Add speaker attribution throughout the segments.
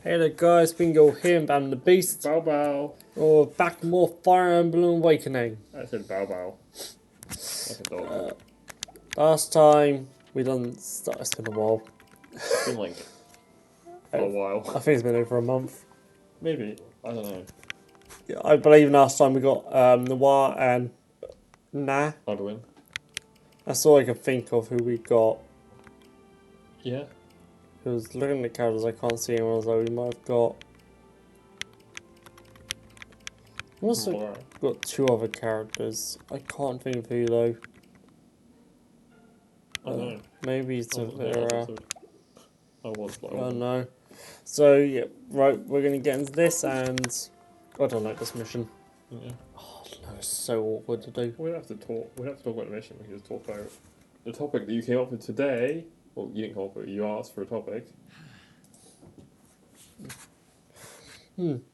Speaker 1: Hey there guys, ForbiddenGhoul here, I'm the Beast.
Speaker 2: Bow bow.
Speaker 1: Or back with more Fire Emblem Awakening.
Speaker 2: I said bow bow. Like a dog.
Speaker 1: Last time we done start. It's been a while.
Speaker 2: It's been like a while.
Speaker 1: I think it's been over a month.
Speaker 2: Maybe. I don't know.
Speaker 1: Yeah, I believe last time we got Noir and Nah.
Speaker 2: Odwin.
Speaker 1: That's all I can think of who we got.
Speaker 2: Yeah.
Speaker 1: Because looking at the characters, I can't see anyone else. We might have got. We also got two other characters. I can't think of who though.
Speaker 2: I don't know.
Speaker 1: Maybe it's a Vera.
Speaker 2: I was like,
Speaker 1: I don't know. So yeah, right. We're gonna get into this, and I don't like this mission.
Speaker 2: Yeah.
Speaker 1: Oh no, it's so awkward to do.
Speaker 2: We don't have to talk. We don't have to talk about the mission. We can just talk about the topic that you came up with today. Well, you didn't come up with it. You asked for a topic.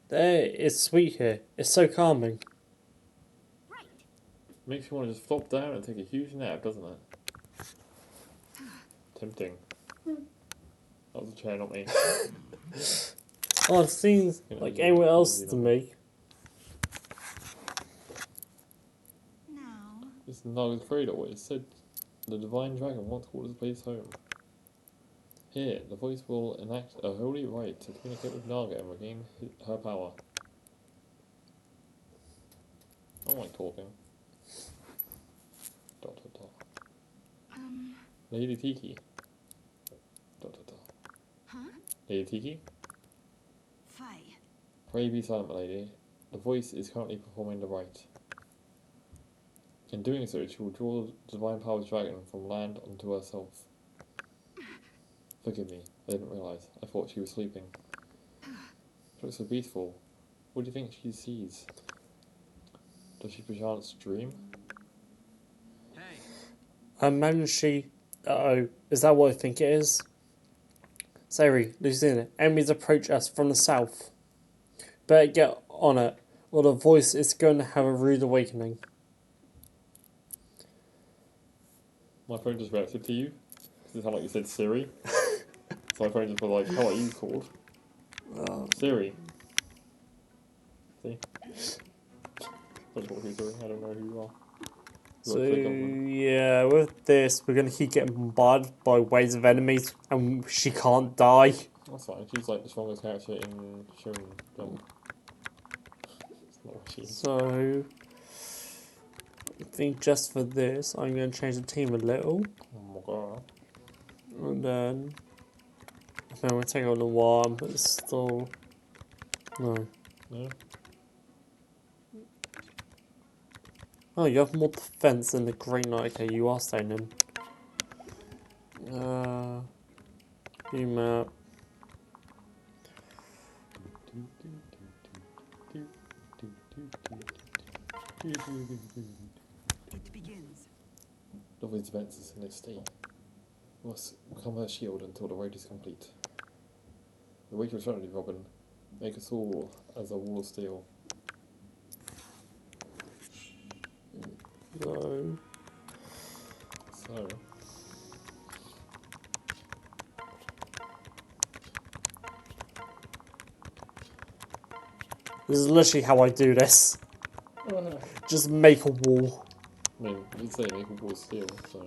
Speaker 1: It's sweet here. It's so calming.
Speaker 2: Makes you want to just flop down and take a huge nap, doesn't it? Tempting. That was a chair, not me.
Speaker 1: Oh, it seems like anyone else to me.
Speaker 3: No.
Speaker 2: It's Naga's Cradle. It said the divine dragon once called this place home. Here, the voice will enact a holy rite to communicate with Naga and regain her power. I don't like talking. ... Lady Tiki. ...
Speaker 3: Huh?
Speaker 2: Lady Tiki?
Speaker 3: Faye.
Speaker 2: Pray be silent, my lady. The voice is currently performing the rite. In doing so, she will draw the divine power's dragon from land onto herself. Forgive me, I didn't realise. I thought she was sleeping. She looks so beautiful. What do you think she sees? Does she perchance dream?
Speaker 1: Maybe she. Uh-oh. Is that what I think it is? Sari, Lucina, enemies approach us from the south. Better get on it, or the voice is going to have a rude awakening.
Speaker 2: My phone just reacted to you. Because it sounded like you said Siri. So my phone just was like, how are you called? Siri. See? Don't talk to you, Siri. I don't know who you are.
Speaker 1: So, yeah, with this, we're going to keep getting bombarded by waves of enemies, and she can't die.
Speaker 2: That's fine. She's like the strongest character in Shonen Jump. It's not what she is.
Speaker 1: So, I think just for this, I'm going to change the team a little.
Speaker 2: Oh my god.
Speaker 1: And then we'll take on the one, but it's still. No.
Speaker 2: No?
Speaker 1: Oh, you have more defense than the Great Knight. Okay, you are staying in. View map.
Speaker 3: It begins.
Speaker 2: Lovely's defense is in its state. We must become her shield until the road is complete. The way to eternity, Robin. Make us all as a wall of steel.
Speaker 1: So. This is literally how I do this. Just make a wall.
Speaker 2: I mean, you'd say make a wall of steel, so.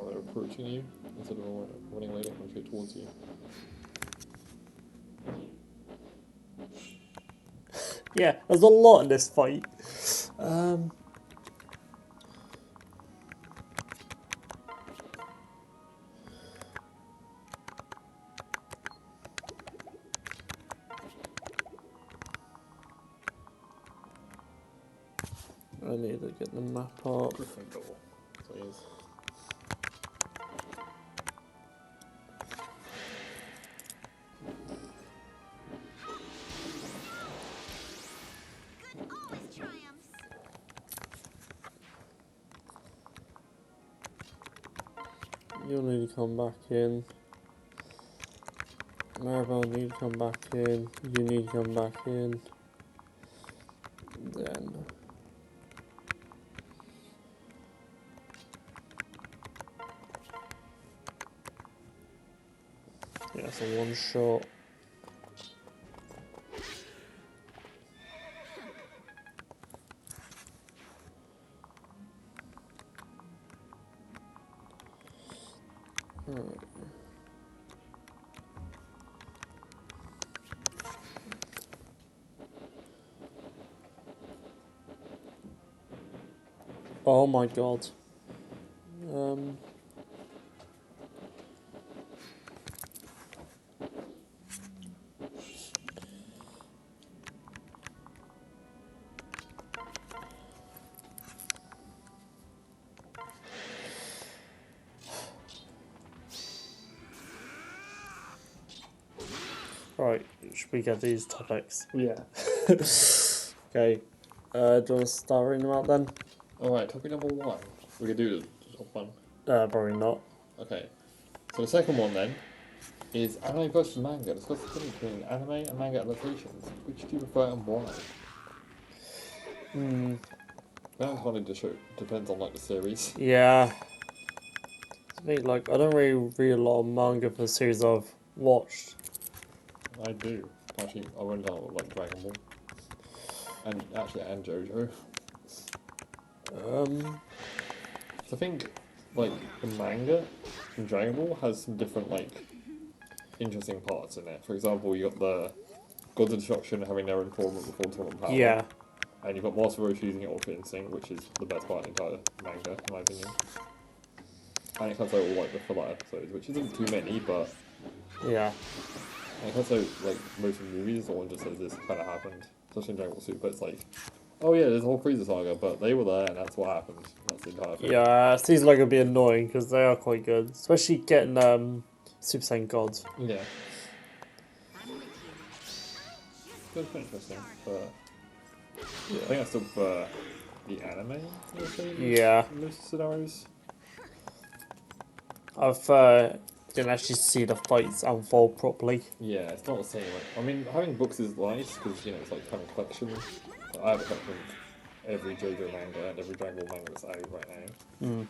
Speaker 2: Oh, they're approaching you instead of running away, they're coming straight towards you.
Speaker 1: Yeah, there's a lot in this fight. I need to get the map up.
Speaker 2: Gryffindor. So he is.
Speaker 3: Good always triumphs.
Speaker 1: You'll need to come back in. Maribel need to come back in. You need to come back in. Then. Yeah, it's a one shot. Oh my god. Right, should we get these topics?
Speaker 2: Yeah.
Speaker 1: Okay. Do you want to start reading them out then?
Speaker 2: Alright, topic number 1. We can do the top one.
Speaker 1: Probably not.
Speaker 2: Okay. So the second one then is anime versus manga. Discuss the difference between anime and manga adaptations. Which do you prefer and why? That kind of just depends on like the series.
Speaker 1: Yeah. I mean, like, I don't really read a lot of manga for the series I've watched.
Speaker 2: I do. Actually, I went down with like Dragon Ball. And JoJo. So I think like the manga in Dragon Ball has some different like interesting parts in it. For example, you got the Gods of Destruction having their own tournament before tournament power.
Speaker 1: Yeah.
Speaker 2: And you've got Master Roshi using it Ultimate Instinct, which is the best part of the entire manga, in my opinion. And it comes out all like the filler episodes, which isn't too many, but
Speaker 1: Yeah.
Speaker 2: and it comes out like most of the movies, the one just says this kind of happened. Especially in Dragon Ball Super, it's like, oh yeah, there's a whole Frieza saga, but they were there and that's what happened. That's the entire thing.
Speaker 1: Yeah, it seems like it'd be annoying because they are quite good. Especially getting Super Saiyan gods.
Speaker 2: Yeah. It's quite interesting, but I think I still prefer the anime,
Speaker 1: Yeah.
Speaker 2: in most scenarios.
Speaker 1: I've didn't actually see the fights unfold properly.
Speaker 2: Yeah, it's not the same. Like, I mean, having books is nice because you know it's like having a collection. I have a collection of every JoJo manga and every Dragon Ball manga that's out right now.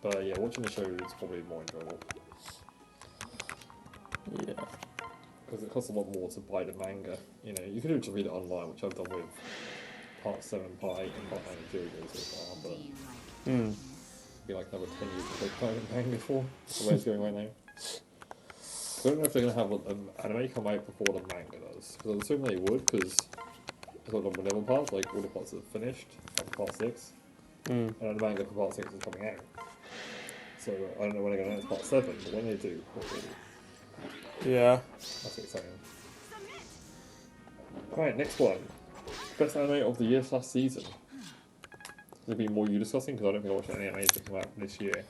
Speaker 2: But yeah, watching the show is probably more enjoyable
Speaker 1: Yeah.
Speaker 2: because it costs a lot more to buy the manga. You know, you could do it to read it online, which I've done with Part 7, Part 8, and Part 9 of JoJo so far. But it'd be like another 10 years to buy the manga for the way it's going right now. So I don't know if they're going to have an anime come out before the manga does. Because I assume they would, because it's like on the level parts, like all the parts are finished after part 6. And then the manga for part 6 is coming out. So I don't know when they're going to announce part 7, but when they do, what they do.
Speaker 1: Yeah.
Speaker 2: That's exciting. Alright, next one. Best anime of the year / season. There'll be more you discussing, because I don't think I watched any anime that come out this year.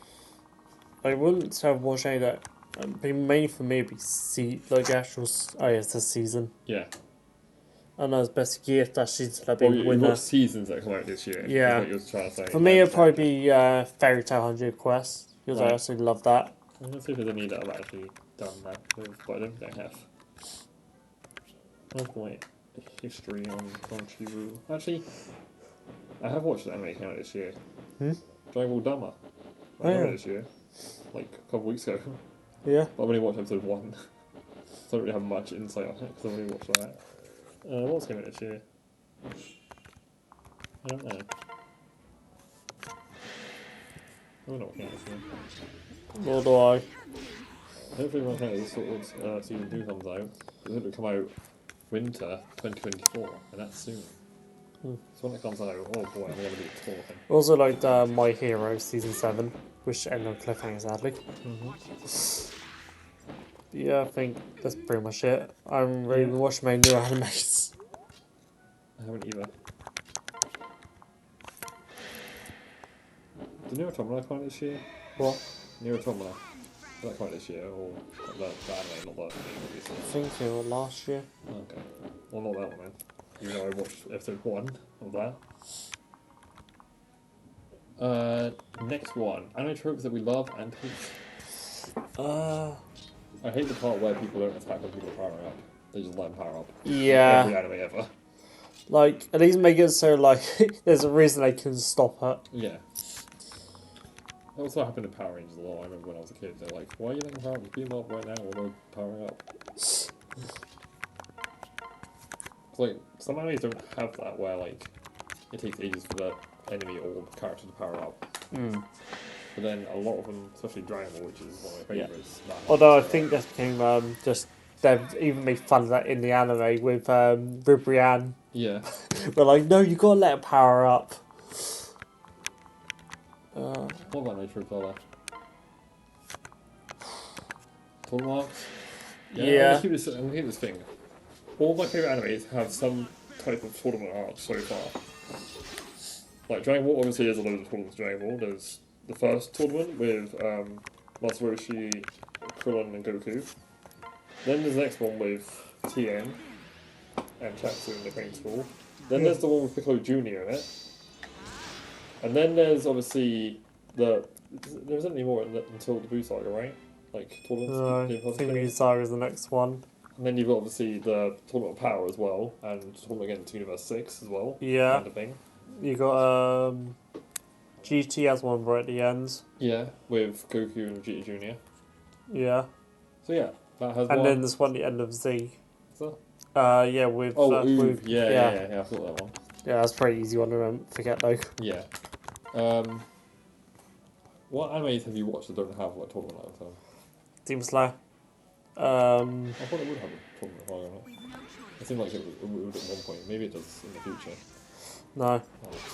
Speaker 1: I wouldn't have watched any of that. But mainly for me, it'd be like actual. Oh, yeah, it's a season.
Speaker 2: Yeah.
Speaker 1: I know it's best year that season. That'd
Speaker 2: Well,
Speaker 1: be
Speaker 2: you
Speaker 1: winner.
Speaker 2: watched seasons that come out this year.
Speaker 1: Yeah.
Speaker 2: Is what you were trying to say.
Speaker 1: For me, it'd probably be Fairy Tail 100 Quest because I
Speaker 2: Right.
Speaker 1: absolutely love that.
Speaker 2: Let's see if there's any that have actually done that with, but I don't think I have. What's my history on Crunchyroll? Actually, I have watched the anime came out this year. Dragon Ball Dama.
Speaker 1: Oh, yeah.
Speaker 2: This year. Like a couple weeks ago.
Speaker 1: Yeah.
Speaker 2: But I've only watched episode 1. So I don't really have much insight on it because I've only watched that. What's came out this year? I don't know. I don't know what came out this year.
Speaker 1: Nor do I.
Speaker 2: Hopefully when this sort of season 2 comes out, it's going to come out winter 2024, and that's soon. So when it comes out, oh boy, I'm going to be talking.
Speaker 1: Also liked My Hero season 7, which ended on cliffhanger sadly. Yeah, I think that's pretty much it. I haven't really watched my new animes.
Speaker 2: I haven't either. Did Nier Automata come out this year?
Speaker 1: What?
Speaker 2: Nier Automata. Did that come out this year? Or the anime, not the thing, obviously.
Speaker 1: I think it was last year.
Speaker 2: Okay. Well, not that one then. Even though I watched episode 1 of that. Next one. Anime tropes that we love and hate. I hate the part where people don't attack when people are powering up. They just let them power up.
Speaker 1: Yeah.
Speaker 2: Every anime ever.
Speaker 1: Like, at least make it so, like, there's a reason they can stop it.
Speaker 2: Yeah. That also happened in Power Rangers a lot. I remember when I was a kid, they're like, why are you letting power up? Beam up right now while they're powering up. It's like, some animes don't have that where, like, it takes ages for the enemy or the character to power up.
Speaker 1: Mm.
Speaker 2: But then a lot of them, especially Dragon Ball, which is one of my favourites.
Speaker 1: Although I think that became just they've even made fun of that in the anime with Ribrianne.
Speaker 2: Yeah.
Speaker 1: We're like, no, you gotta let it power up.
Speaker 2: What about Nitro Fella? Total marks?
Speaker 1: Yeah.
Speaker 2: I'm gonna keep this thing. All my favourite animes have some type of tournament arc so far. Like Dragon Ball, obviously there's a load of tournaments in Dragon Ball. There's the first tournament with Master Roshi, Krillin and Goku. Then there's the next one with Tien and Chatsu in the training school. Then there's the one with Piccolo Jr. in it. And then there's obviously there isn't any more until the Buu Saga, right? Like tournaments.
Speaker 1: I think Musaga is the next one.
Speaker 2: And then you've got obviously the Tournament of Power as well, and Tournament against Universe 6 as well.
Speaker 1: Yeah.
Speaker 2: Kind of thing.
Speaker 1: You got GT has one right at the end.
Speaker 2: Yeah, with Goku and Vegeta Jr.
Speaker 1: Yeah.
Speaker 2: So yeah, that has
Speaker 1: And
Speaker 2: one.
Speaker 1: then there's one at the end of Z.
Speaker 2: So?
Speaker 1: Yeah, with
Speaker 2: Oob.
Speaker 1: with,
Speaker 2: Yeah, I thought that one.
Speaker 1: Yeah, that's a pretty easy one to forget though.
Speaker 2: Yeah. What animes have you watched that don't have like tournament at the time?
Speaker 1: Demon Slayer.
Speaker 2: I thought it would have a tournament on it.
Speaker 3: With no choice.
Speaker 2: It seemed like it would at one point. Maybe it does in the future.
Speaker 1: No.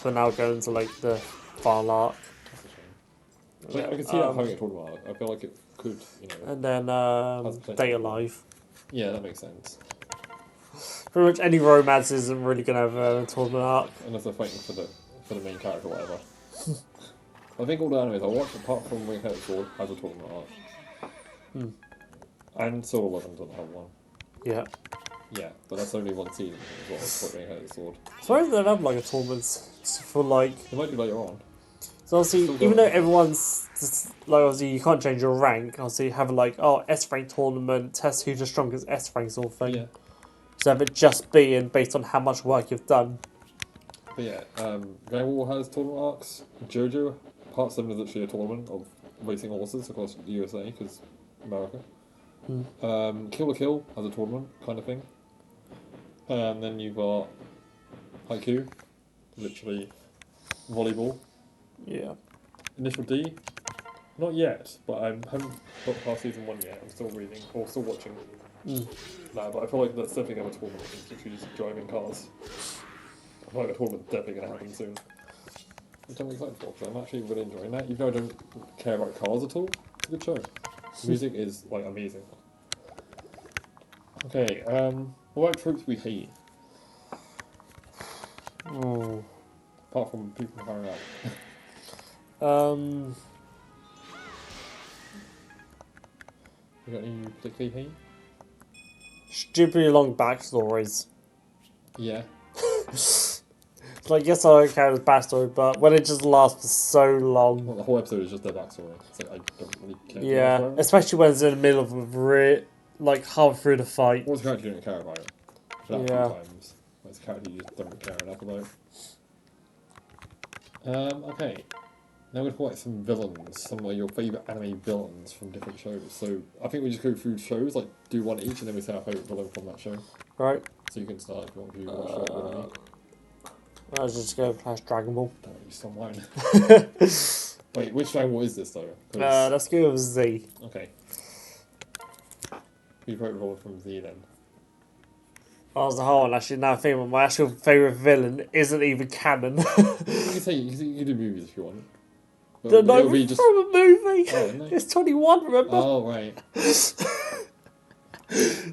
Speaker 1: So now going to like the final arc.
Speaker 2: That's a shame. I can see that having a tournament arc. I feel like it could, you know.
Speaker 1: And then
Speaker 2: potential.
Speaker 1: Data Life.
Speaker 2: Yeah, that makes sense.
Speaker 1: Pretty much any romance isn't really gonna have a tournament arc.
Speaker 2: Unless they're fighting for the main character or whatever. I think all the animes I watched, apart from Wing Head Sword, has a tournament arc. And Solo Leveling doesn't have one.
Speaker 1: Yeah.
Speaker 2: Yeah, but that's only one season as well, for Wing Head Sword.
Speaker 1: So I don't have like a tournament for like.
Speaker 2: They might do later on.
Speaker 1: So obviously,
Speaker 2: Still
Speaker 1: even though
Speaker 2: going.
Speaker 1: everyone's just, like obviously you can't change your rank. Obviously, you have like S rank tournament, test who's the strongest S rank sort of thing.
Speaker 2: Yeah.
Speaker 1: So have it just being based on how much work you've done.
Speaker 2: But yeah, Dragon Ball has tournament arcs. JoJo, Part 7 is actually a tournament of racing horses across the USA, because America. Kill la Kill has a tournament, kind of thing. And then you've got Haiku, literally volleyball.
Speaker 1: Yeah.
Speaker 2: Initial D, not yet, but I haven't got past season 1 yet. I'm still reading, or still watching. No, but I feel like that's definitely going to tournament. It's literally just driving cars. I feel like a tournament's definitely going to happen soon. Which I'm excited for, because I'm actually really enjoying that. Even though I don't care about cars at all, it's a good show. Music is, like, amazing. Okay, what about tropes we hate?
Speaker 1: Oh.
Speaker 2: Apart from people hiring out. You got any particularly hate?
Speaker 1: Stupidly long backstories.
Speaker 2: Yeah.
Speaker 1: It's like, yes, I don't care his backstory, but when it just lasts for so long.
Speaker 2: Well, the whole episode is just their backstory. It's like, I don't really care.
Speaker 1: Yeah, especially when it's in the middle of a like half through the fight.
Speaker 2: What's a character you don't care about? For that
Speaker 1: Yeah.
Speaker 2: few times. What's a character you just don't care enough about? Okay. Now we're talking about some villains, some of your favourite anime villains from different shows. So I think we just go through shows, like do one each, and then we say our favourite villain from that show.
Speaker 1: Right.
Speaker 2: So you can start if you want to watch it with me.
Speaker 1: I was just going to flash Dragon Ball.
Speaker 2: Don't you stop mine. Wait, which Dragon Ball is this though? 'Cause-
Speaker 1: Let's go with Z.
Speaker 2: Okay. Your favourite villain from Z then?
Speaker 1: I was the whole one actually. Now I think my actual favourite villain isn't even canon.
Speaker 2: You can say you can do movies if you want. But
Speaker 1: The
Speaker 2: it'll
Speaker 1: no
Speaker 2: be just.
Speaker 1: from a movie.
Speaker 2: Oh, no.
Speaker 1: It's 21, remember?
Speaker 2: Oh right.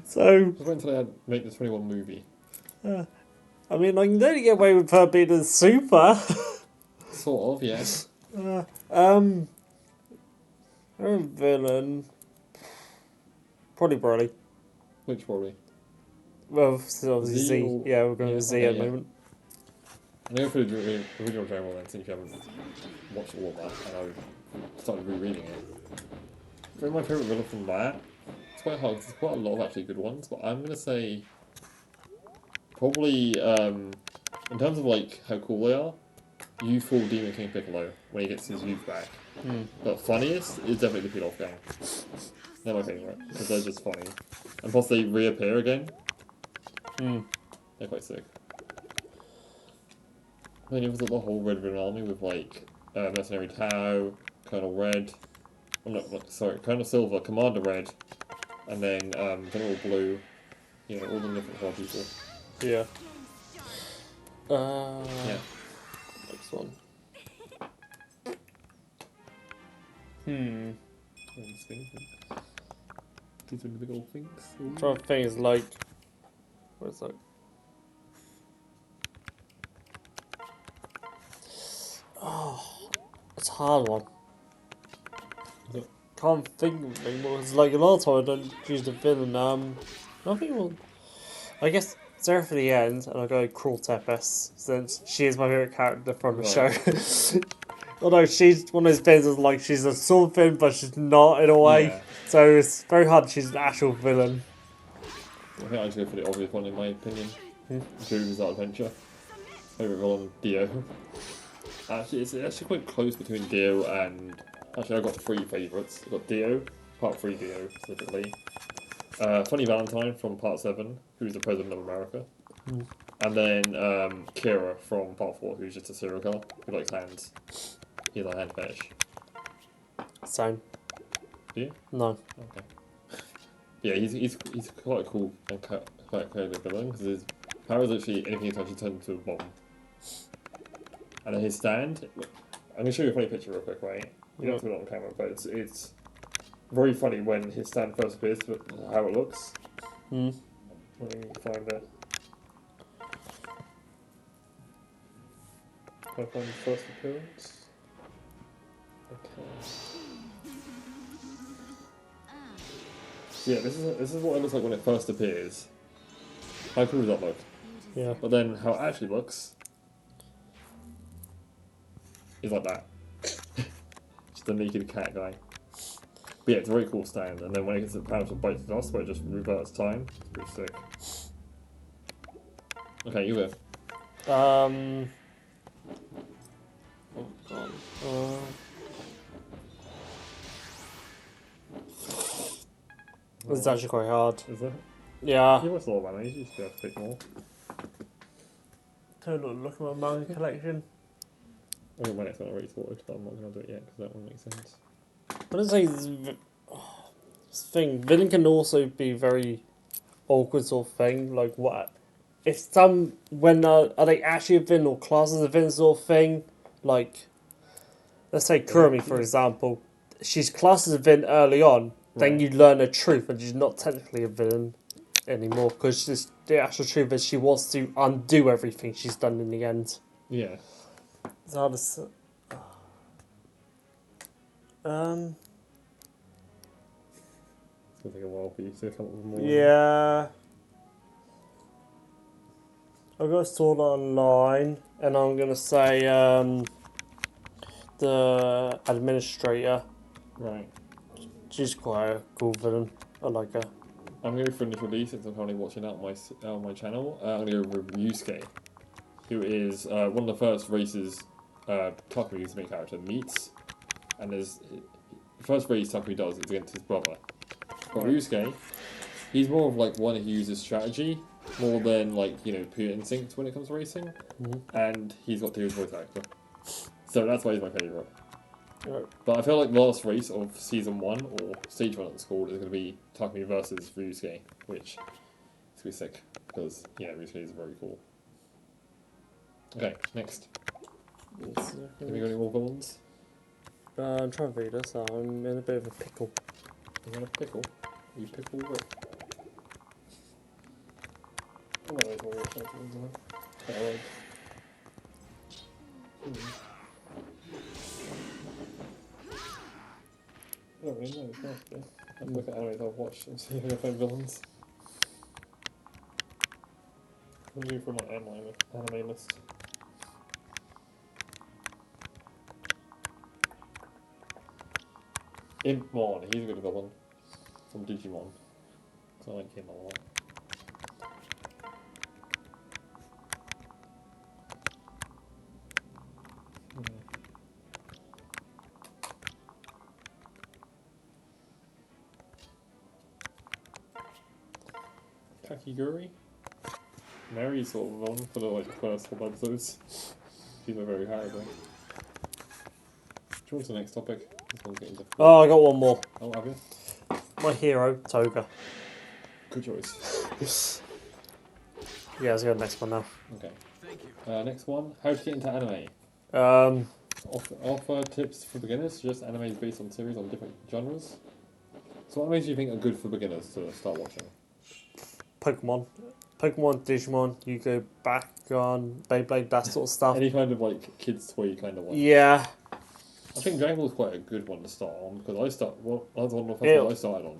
Speaker 1: So
Speaker 2: Just wait until they make the 21 movie.
Speaker 1: I mean, I can only get away with her being a super.
Speaker 2: Sort of, yeah.
Speaker 1: Her villain, probably Broly.
Speaker 2: Which probably.
Speaker 1: Well, so obviously
Speaker 2: Z
Speaker 1: Z.
Speaker 2: or-
Speaker 1: Yeah, we're going
Speaker 2: yeah,
Speaker 1: with Z
Speaker 2: okay,
Speaker 1: at the
Speaker 2: yeah.
Speaker 1: moment.
Speaker 2: I'm going for the original Dragon Ball then, since you haven't watched all of that, and I've started rereading it. I think my favourite villain from that It's quite hard. There's quite a lot of actually good ones, but I'm gonna say probably in terms of like how cool they are, youthful Demon King Piccolo when he gets his youth back. But funniest is definitely the Peel-Off Gang. They're my favourite because they're just funny, and plus they reappear again. They're quite sick. Then you've got the whole Red Ribbon Army with like Mercenary Tau, Colonel Red, sorry, Colonel Silver, Commander Red, and then General Blue. You know, all the different hard people.
Speaker 1: Yeah.
Speaker 2: Yeah.
Speaker 1: Next one.
Speaker 2: These are the big old things.
Speaker 1: Trying to think is like, what is that? Oh, it's a hard one. Can't think of it anymore. It's like a lot of time I don't choose the villain. I think well, I guess Sarah for the end, and I'll go Cruel Tempest since she is my favorite character from the show. Although she's one of those villains that's like she's a sword villain, but she's not in a way.
Speaker 2: Yeah.
Speaker 1: So it's very hard. She's an actual villain.
Speaker 2: I think I just go for the obvious one in my opinion. Jojo's Adventure. Favorite villain, Dio. Actually, it's actually quite close between Dio and. Actually, I've got 3 favourites. I've got Dio, Part 3 Dio specifically. Funny Valentine from Part 7, who's the President of America. And then Kira from Part 4, who's just a serial killer who likes hands. He's a hand fetish.
Speaker 1: Same.
Speaker 2: Do you?
Speaker 1: No.
Speaker 2: Okay. Yeah, he's quite a cool and quite clever villain because his power is literally anything he touches turns into a bomb. And then his stand, I'm gonna show you a funny picture real quick, right? You don't have to put it on camera, but it's very funny when his stand first appears, but how it looks. Let me find it. Can I find his first appearance? Okay. Yeah, this is what it looks like when it first appears. How cool does that look?
Speaker 1: Yeah.
Speaker 2: But then how it actually looks is like that. Just a naked cat guy. But yeah, it's a very cool stand. And then when it gets the power to bite the dust, where it just reverts time, it's pretty sick. Okay, you go.
Speaker 1: Oh god. This is actually quite hard.
Speaker 2: Is it?
Speaker 1: Yeah.
Speaker 2: You must love man, you used to be able to pick more.
Speaker 1: Take a look at my manga collection.
Speaker 2: I think my next one I already sorted, but I'm not going to do it yet because that one makes sense.
Speaker 1: I don't say this thing. Villain can also be very awkward sort of thing. Like what? If some when are they actually a villain or classed as a villain sort of thing? Like, let's say Kurumi for example. She's classed as a villain early on. Then
Speaker 2: Right.
Speaker 1: you learn the truth, and she's not technically a villain anymore because the actual truth is she wants to undo everything she's done in the end.
Speaker 2: Yeah.
Speaker 1: It's hard to say.
Speaker 2: It's going to take a while for you to come up with more.
Speaker 1: Yeah. I've got Sword Online, and I'm gonna say the administrator.
Speaker 2: Right.
Speaker 1: She's quite a cool villain. I like her.
Speaker 2: I'm going to go for initial D since I'm currently watching out on my channel. I'm going to go with Ryusuke, who is one of the first races Takuri's main character meets. And there's the first race Takuri does is against his brother. But Ryusuke, he's more of like one who uses strategy more than like, you know, pure instinct when it comes to racing. And he's got Theo's voice actor. So that's why he's my favourite. But I feel like the last race of season 1 or stage 1 at the school is going to be Takumi versus Ryusuke, which is going to be sick because yeah, Ryusuke is very cool. Okay, next. Have you got any more villains?
Speaker 1: I'm trying to read this. I'm in a bit of a pickle.
Speaker 2: You're in a pickle? Are you pickle Rick? Oh, no, there's more villains, isn't there? Yeah, right. I don't really know, it's nice to have a look at animes I've watched and see if I can find villains. What do you do for my anime list? Impmon, he's a good villain. From Digimon. I like him a lot. Kakiguri? Mary's sort of on for the like first couple episodes. People are very high though. Do you want the next topic? This one's getting difficult.
Speaker 1: Oh, I got one more.
Speaker 2: Oh, have you?
Speaker 1: My hero, Toga.
Speaker 2: Good choice.
Speaker 1: Yeah, let's go to the next one now.
Speaker 2: Okay. Next one. How to get into anime. Offer tips for beginners. Suggest animes based on series on different genres. So what animes do you think are good for beginners to start watching?
Speaker 1: Pokemon, Digimon, you go back on Beyblade, that sort of stuff.
Speaker 2: Any kind of like kids toy kind of one.
Speaker 1: Yeah.
Speaker 2: I think Dragon Ball's quite a good one to start on because that was one of the first ones I started on.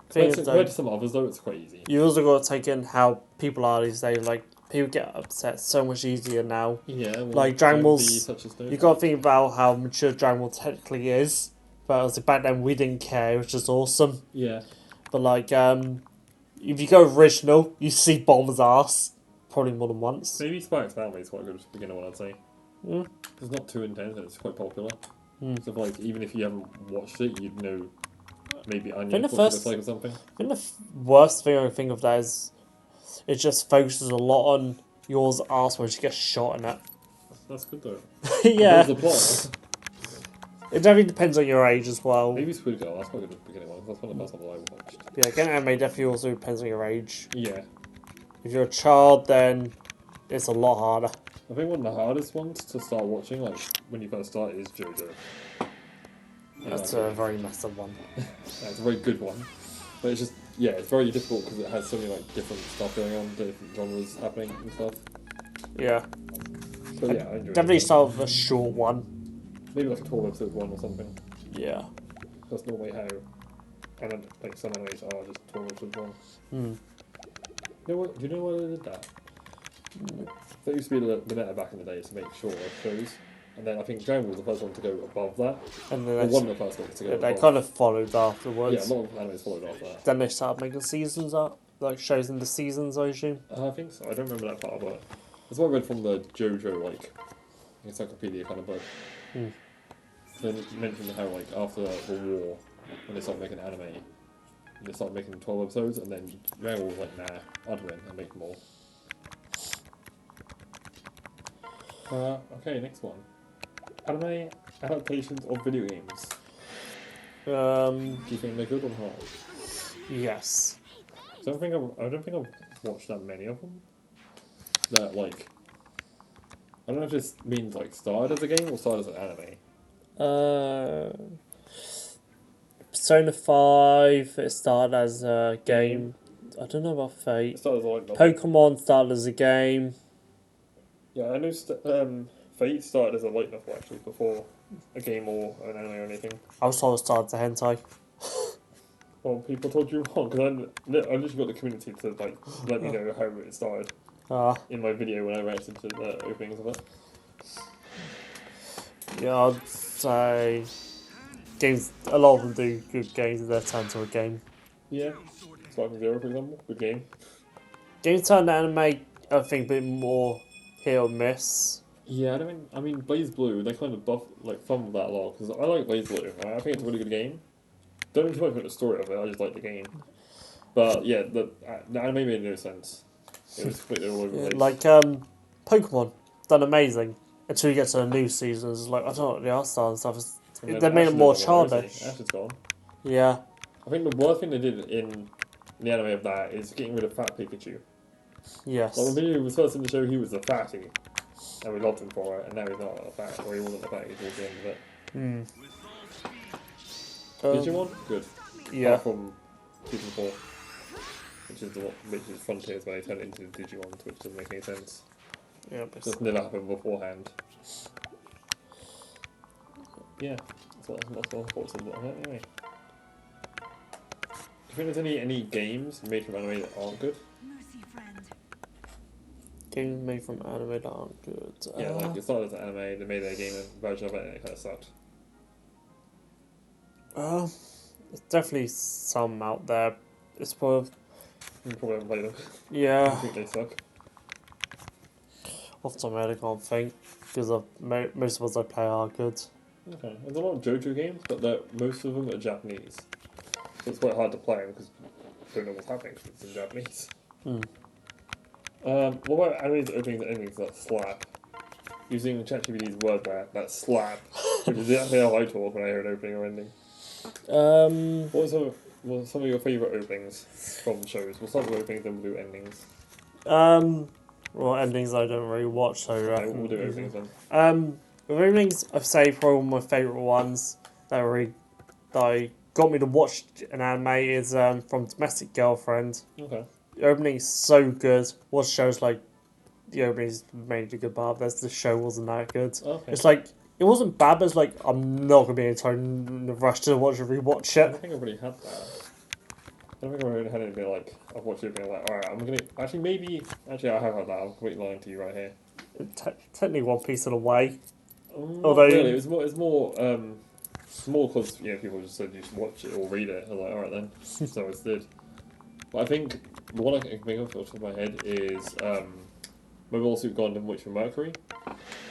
Speaker 2: Compared to some others though, it's quite easy.
Speaker 1: You also got to take in how people are these days. Like, people get upset so much easier now.
Speaker 2: Yeah, well,
Speaker 1: like Dragon Ball's, you got to think about how mature Dragon Ball technically is. But also back then we didn't care, which is awesome.
Speaker 2: Yeah.
Speaker 1: But like, if you go original, you see Bulma's ass probably more than once.
Speaker 2: Maybe Spy X Family is quite a good beginner one, I'd say. It's not too intense and it's quite popular. So like, even if you haven't watched it, you'd know maybe Onion what it looks like or something.
Speaker 1: I think the worst thing I can think of that is it just focuses a lot on yours ass when she gets shot in it.
Speaker 2: That's good though.
Speaker 1: Yeah.
Speaker 2: The plot.
Speaker 1: It definitely depends on your age as well.
Speaker 2: Maybe Squid Girl, that's quite a good beginning one. That's one of the first ones I watched.
Speaker 1: Yeah, getting anime definitely also depends on your age.
Speaker 2: Yeah.
Speaker 1: If you're a child, then it's a lot harder.
Speaker 2: I think one of the hardest ones to start watching, like when you first start, is JoJo.
Speaker 1: That's a very massive one.
Speaker 2: It's a very good one, but it's just it's very difficult because it has so many like different stuff going on, different genres happening and stuff.
Speaker 1: Yeah.
Speaker 2: But yeah, I enjoy
Speaker 1: definitely
Speaker 2: it.
Speaker 1: start with a short one.
Speaker 2: Maybe like a 12-episode one or something.
Speaker 1: Yeah.
Speaker 2: That's normally how, and then like some animes are just 12-episode ones.
Speaker 1: Hmm.
Speaker 2: Do you know why they did that? That used to be the meta back in the day to make shorter shows. And then I think Dragon Ball was the first one to go above that.
Speaker 1: And
Speaker 2: or
Speaker 1: then
Speaker 2: one of the first ones to go above.
Speaker 1: they kind of followed afterwards.
Speaker 2: Yeah, a lot of animes followed after that.
Speaker 1: Then they started making seasons up, like shows in the seasons, I assume.
Speaker 2: I think so. I don't remember that part, but that's what I read from the JoJo like encyclopedia kind of book. They mentioned how like after the war, when they started making anime, they started making 12 episodes, and then Dragon Ball was like, nah, I'd win and make more. Okay, next one. Anime adaptations of video games. Do you think they're good or not?
Speaker 1: Yes.
Speaker 2: I don't think I've watched that many of them. That like, I don't know if this means like started as a game or started as an anime.
Speaker 1: Persona 5, it started as a game. I don't know about Fate.
Speaker 2: It started as a light novel.
Speaker 1: Pokemon started as a game.
Speaker 2: Yeah, I know Fate started as a light novel actually before a game or an anime or anything.
Speaker 1: I was told it started as a hentai.
Speaker 2: Well, people told you wrong because I literally got the community to like let me know how it started in my video when I reacted to the openings of it.
Speaker 1: Yeah, I'd say games. A lot of them do good games if they're turned to a game.
Speaker 2: Yeah, Sparking Zero, for example, good game.
Speaker 1: Games turned to anime, I think, a bit more hit or miss.
Speaker 2: Yeah, I mean, Blaze Blue, they kind of fumbled that a lot because I like Blaze Blue. I think it's a really good game. Don't know too much about the story of it. I just like the game. But yeah, the anime made no sense. It was completely all over the place.
Speaker 1: Like Pokemon, done amazing until you get to the new seasons. It's like I don't know what the art style and stuff is. They made it more childish.
Speaker 2: Ash is gone.
Speaker 1: Yeah.
Speaker 2: I think the worst thing they did in the anime of that is getting rid of Fat Pikachu.
Speaker 1: Yes.
Speaker 2: Like when Pikachu was first in the show, he was a fatty, and we loved him for it. And now he's not a fat, or he wasn't a fatty towards the end of it. Digimon, good.
Speaker 1: Yeah.
Speaker 2: Apart from Season 4, which is Frontiers, where they turn it into Digimon, which doesn't make any sense.
Speaker 1: Yeah, but
Speaker 2: Just never happened beforehand. Yeah, that's my thoughts on that anyway. Do you think there's any games made from anime that aren't good?
Speaker 3: Mercy, friend.
Speaker 1: games made from anime that aren't good.
Speaker 2: Yeah, like it started as an anime, they made a game version of it and it kind of sucked.
Speaker 1: There's definitely some out there. It's probably
Speaker 2: You probably haven't played them. I
Speaker 1: Yeah,
Speaker 2: think they suck.
Speaker 1: off the top of my head I can't think, because most of the ones I play are good.
Speaker 2: Okay. There's a lot of JoJo games, but most of them are Japanese. So it's quite hard to play them because you don't know what's happening 'cause it's in Japanese.
Speaker 1: Hmm.
Speaker 2: What about animes openings and endings that slap? Using ChatGPT's word there, that slap, which is exactly how I talk when I hear an opening or ending. What are some of your favourite openings from shows? We'll start with openings, then we'll do endings.
Speaker 1: Well, endings I don't really watch, so
Speaker 2: Okay, we'll do openings then.
Speaker 1: with openings, I'd say probably one of my favourite ones that got me to watch an anime is from Domestic Girlfriend.
Speaker 2: Okay.
Speaker 1: The opening is so good. What shows like the opening's made a good part. The show wasn't that good.
Speaker 2: Okay.
Speaker 1: It's like it wasn't bad, but it's like I'm not gonna be in the rush to rewatch
Speaker 2: I
Speaker 1: it.
Speaker 2: don't think I've really had that. I don't think I've really had anything like I've watched it being like, alright, I'm gonna actually I have had that. I'm completely lying to you right here.
Speaker 1: Technically, One Piece in a way.
Speaker 2: Not
Speaker 1: Although
Speaker 2: really. It's more because people just said you should watch it or read it. I was like, alright then. So I just did. But I think the one I can think of off the top of my head is Mobile Suit Gundam Witch from Mercury.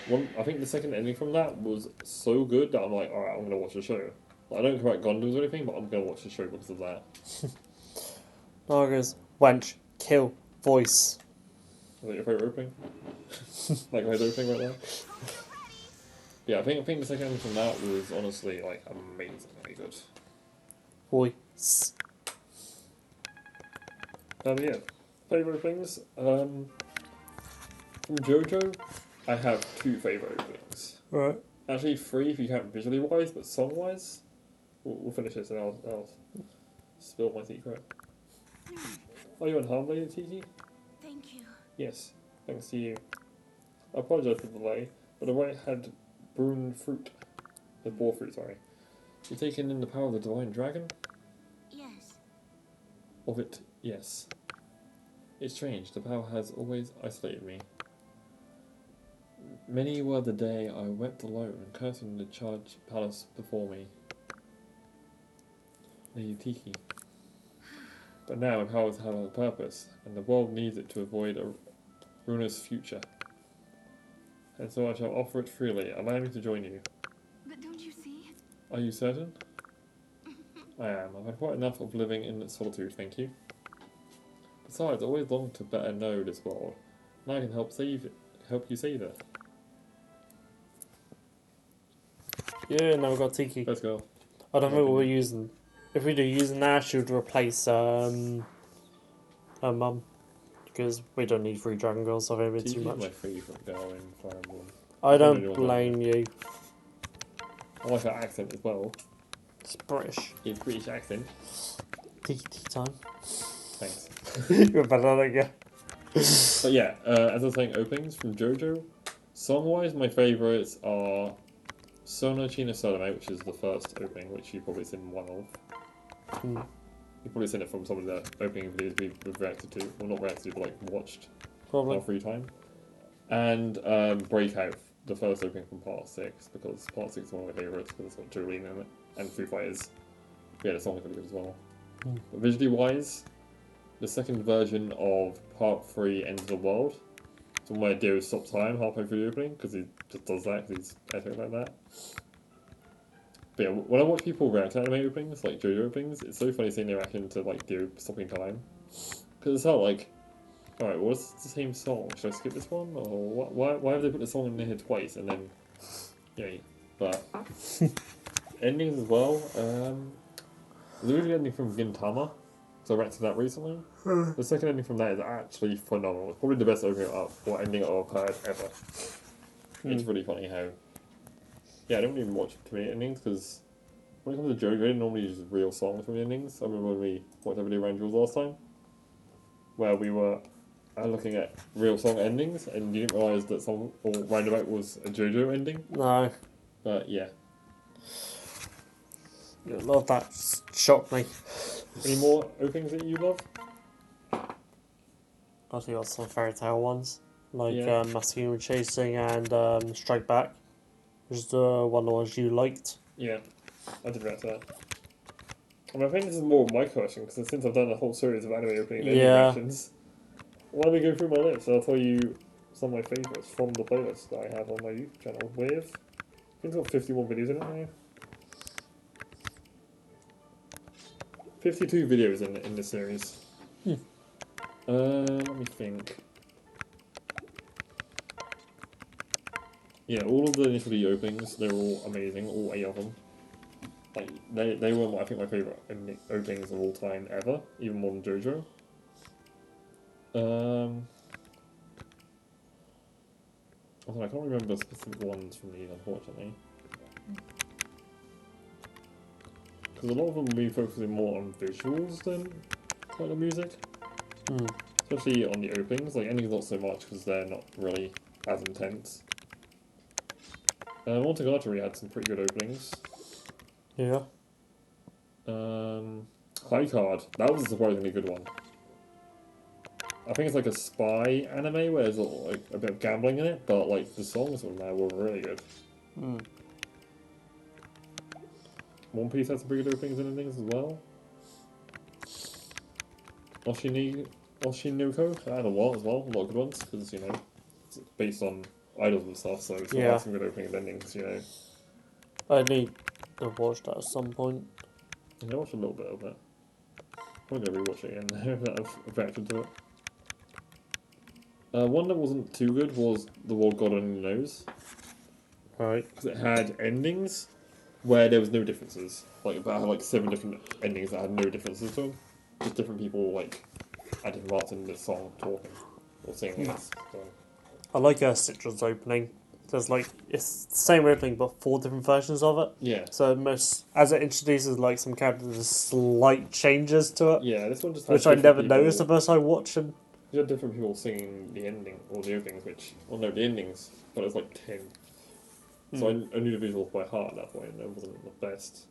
Speaker 2: I think the second ending from that was so good that I'm like, alright, I'm gonna watch the show. Like, I don't care about Gundams or anything, but I'm gonna watch the show because of that.
Speaker 1: Nagas, Wench, Kill, Voice.
Speaker 2: Is that your favourite opening? Like my opening right now? Yeah, I think the second ending from that was honestly like amazingly good.
Speaker 1: Voice.
Speaker 2: Yeah, favourite openings. From JoJo, I have two favourite openings.
Speaker 1: Right.
Speaker 2: Actually, three if you count visually wise, but song wise, we'll finish this and I'll spill my secret. Are you on Harmony, Tiki?
Speaker 3: Thank you.
Speaker 2: Yes, thanks to you. I apologise for the delay, but the right had brune fruit. The boar fruit, sorry. You've taken in the power of the divine dragon?
Speaker 3: Yes.
Speaker 2: Of it, yes. It's strange, the power has always isolated me. Many were the day I wept alone, cursing the charged palace before me. Lady Tiki. But now my powers have a purpose, and the world needs it to avoid a ruinous future. And so I shall offer it freely. Allow me to join you.
Speaker 3: But don't you see?
Speaker 2: Are you certain? I am. I've had quite enough of living in solitude, thank you. Besides, I always longed to better know this world. Now I can help you save it.
Speaker 1: Yeah, now we've got Tiki.
Speaker 2: Let's go.
Speaker 1: I don't know what we're using. If we do using that, she would replace her mum. Because we don't need 3 Dragon Girls, I've been too
Speaker 2: Tiki's
Speaker 1: much.
Speaker 2: my favourite girl in Fire Emblem.
Speaker 1: I don't blame you.
Speaker 2: I like her accent as well.
Speaker 1: It's British.
Speaker 2: It's British accent.
Speaker 1: Tiki time.
Speaker 2: Thanks.
Speaker 1: You're better than you.
Speaker 2: But yeah, as I was saying, openings from JoJo. Song-wise, my favourites are Sono China Solome, which is the first opening, which you've probably seen one of. You've probably seen it from some of the opening videos we've reacted to. Well, not reacted to, but like watched
Speaker 1: Probably.
Speaker 2: our free time. And Breakout, the first opening from Part 6, because Part 6 is one of my favourites, because it's got Jolene in it. And Foo Fighters. Yeah, the song is really good as well. But visually wise, the second version of Part 3 End of the World. It's when my deer stops time halfway through the opening, because he just does that, because he's epic like that. But yeah, when I watch people react to anime openings, like JoJo openings, it's so funny seeing their reaction to like deer stopping time. Because it's not like, alright, well, it's the same song, should I skip this one? Or why have they put the song in here twice, and then, yeah, but... endings as well, there's a really good ending from Gintama, so I reacted to that recently. The second ending from that is actually phenomenal. It's probably the best opening or ending I've heard ever. It's really funny how... Yeah, I don't even watch too many endings, because when it comes to JoJo, I don't normally use real songs from the endings. I remember when we watched that video around Jules last time, where we were looking at real song endings, and you didn't realise that Song or Roundabout was a JoJo ending.
Speaker 1: No.
Speaker 2: But yeah.
Speaker 1: A lot of that shocked me.
Speaker 2: Any more openings that you love?
Speaker 1: I think got some fairy tale ones. Like
Speaker 2: Yeah.
Speaker 1: Masculine Chasing and Strike Back. Which is one of the ones you liked.
Speaker 2: Yeah, I did react to that. I mean, I think this is more of my question, because since I've done a whole series of anime opening and ending
Speaker 1: Yeah.
Speaker 2: reactions, why don't we go through my list? I'll tell you some of my favourites from the playlist that I have on my YouTube channel with, I think it's got 51 videos in it now. 52 videos in this series. Let me think. Yeah, all of the initial D openings, they're all amazing, all 8 of them. Like, they were, I think, my favourite openings of all time ever, even more than JoJo. I can't remember specific ones from these, unfortunately. Because a lot of them will be focusing more on visuals than kind of music. Especially on the openings. Like, endings not so much, because they're not really as intense. Montagata had some pretty good openings.
Speaker 1: Yeah.
Speaker 2: High Card, that was a surprisingly good one. I think it's like a spy anime where there's like a bit of gambling in it, but like the songs on there were really good. One Piece had some pretty good openings and endings as well. Oshinoko had a lot as well, a lot of good ones, because you know it's based on idols and stuff, so it's got some good openings and endings, you know.
Speaker 1: I need to watch that at some point.
Speaker 2: I watched a little bit of it. I'm gonna rewatch it again now that I've reacted to it. One that wasn't too good was The World God Only Knows.
Speaker 1: Right.
Speaker 2: Because it had endings where there was no differences. Like, it had like 7 different endings that had no differences to them. Just different people, like, at different parts in the song talking or singing this. So.
Speaker 1: I like Citra's opening. There's like, it's the same opening but 4 different versions of it.
Speaker 2: Yeah.
Speaker 1: So as it introduces like some characters, there's slight changes to it.
Speaker 2: Yeah, this one just had
Speaker 1: which I never
Speaker 2: people,
Speaker 1: noticed the first time watching.
Speaker 2: You had different people singing the ending, or the openings, the endings, but it was like 10. So I knew the visuals by heart at that point, and it wasn't the best.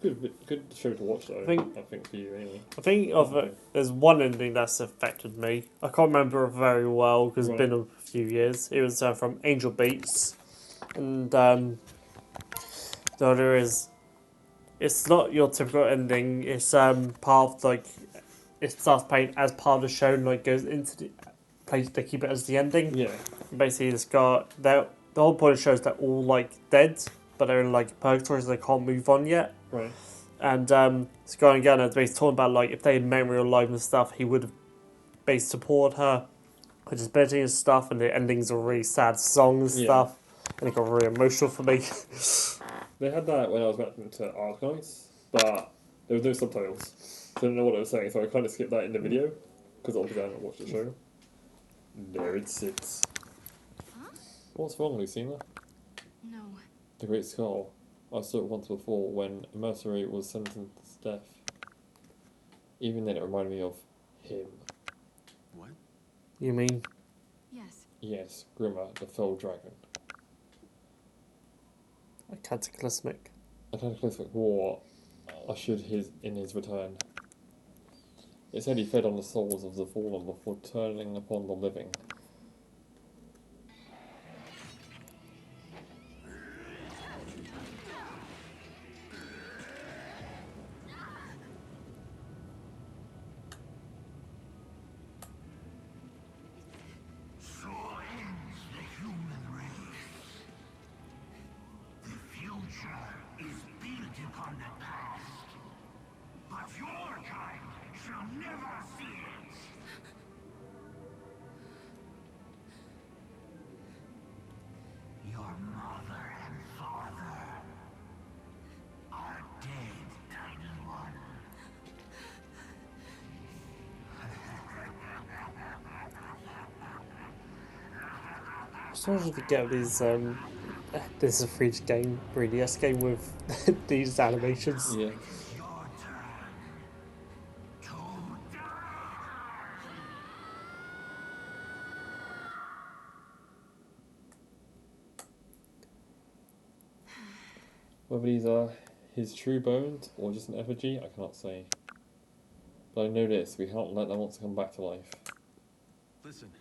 Speaker 2: Good show to watch though, I think for you anyway.
Speaker 1: I think there's one ending that's affected me. I can't remember it very well because it's been a few years. It was from Angel Beats. And the other is, it's not your typical ending, it's part of like, it starts playing as part of the show and like goes into the place, they keep it as the ending.
Speaker 2: Yeah.
Speaker 1: Basically it's got, the whole point of the show is they're all like dead, but they're in like purgatory so they can't move on yet.
Speaker 2: Right.
Speaker 1: And it's going again and basically talking about like if they had memory or life and stuff, he would have basically supported her with his ability and stuff, and the endings are really sad songs and stuff. And it got really emotional for me.
Speaker 2: They had that when I was back to Arknights, but there was no subtitles. So I didn't know what it was saying, so I kind of skipped that in the video, because obviously I haven't watched the show. There it sits. What's wrong, Lucina?
Speaker 3: No.
Speaker 2: The Great Skull. I saw it once before when a mercenary was sentenced to death. Even then it reminded me of him.
Speaker 4: What?
Speaker 1: You mean?
Speaker 3: Yes.
Speaker 2: Yes, Grimmer, the fell dragon.
Speaker 1: A cataclysmic.
Speaker 2: A cataclysmic war ushered in his return. It said he fed on the souls of the fallen before turning upon the living.
Speaker 4: So ends the human race. The future is built upon the past. But your kind shall never see it. Your mother and father are dead, tiny one.
Speaker 1: I'm supposed to get these. This is a free game, 3DS game with these animations.
Speaker 2: Yeah.
Speaker 4: Your turn to die.
Speaker 2: Whether these are his true bones or just an effigy, I cannot say. But I know this, we can't let that monster come back to life.
Speaker 4: Listen.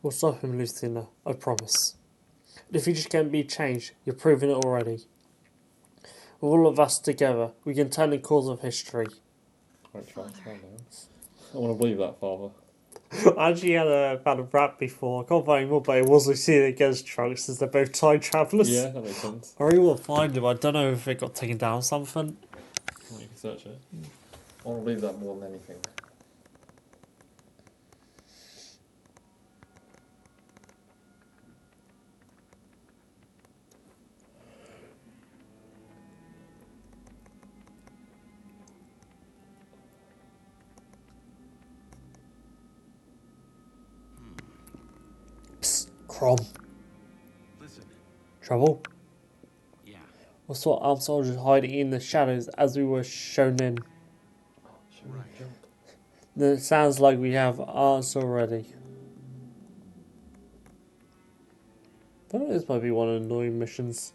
Speaker 1: We'll stop him, Lucina, I promise. The future can be changed, you've proven it already. All of us together, we can turn the course of history.
Speaker 2: Quite transparent now. I want to believe that, Father.
Speaker 1: I actually had a rap before. I can't find more, but it was Lucia against Trunks as they're both time travellers.
Speaker 2: Yeah, that makes sense.
Speaker 1: I really want to find him. I don't know if it got taken down or something.
Speaker 2: Well, you can search it. I want to believe that more than anything.
Speaker 1: Psst, Crom.
Speaker 4: Listen.
Speaker 1: Trouble?
Speaker 4: Yeah.
Speaker 1: I saw armed soldiers hiding in the shadows as we were shown in.
Speaker 2: Right.
Speaker 1: Then it sounds like we have answer already. I think this might be one of the annoying missions.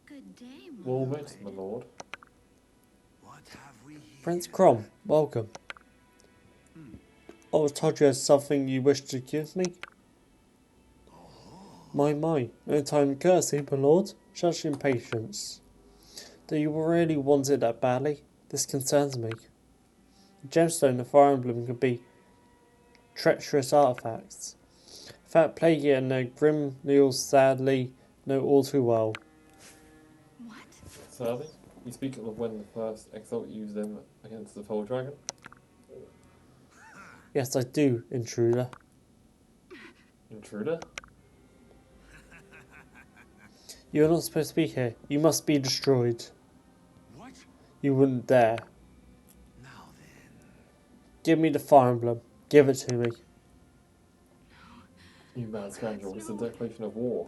Speaker 3: Good day,
Speaker 2: Well met, my lord.
Speaker 4: What have we here?
Speaker 1: Prince Crom, welcome. I was told you had something you wish to give me. My, no time to courtesy, my lord. Such impatience. Do you really want it that badly? This concerns me. The gemstone of Fire Emblem could be treacherous artifacts. In fact, Plegia and the grim Neils sadly know all too well.
Speaker 3: What?
Speaker 2: Sadly, you speak of when the first exalt used them against the Foul Dragon?
Speaker 1: Yes, I do, intruder.
Speaker 2: Intruder?
Speaker 1: You are not supposed to be here. You must be destroyed.
Speaker 4: What?
Speaker 1: You wouldn't dare.
Speaker 4: Now then.
Speaker 1: Give me the Fire Emblem. Give it to me.
Speaker 2: You mad scoundrel, it's a declaration of war.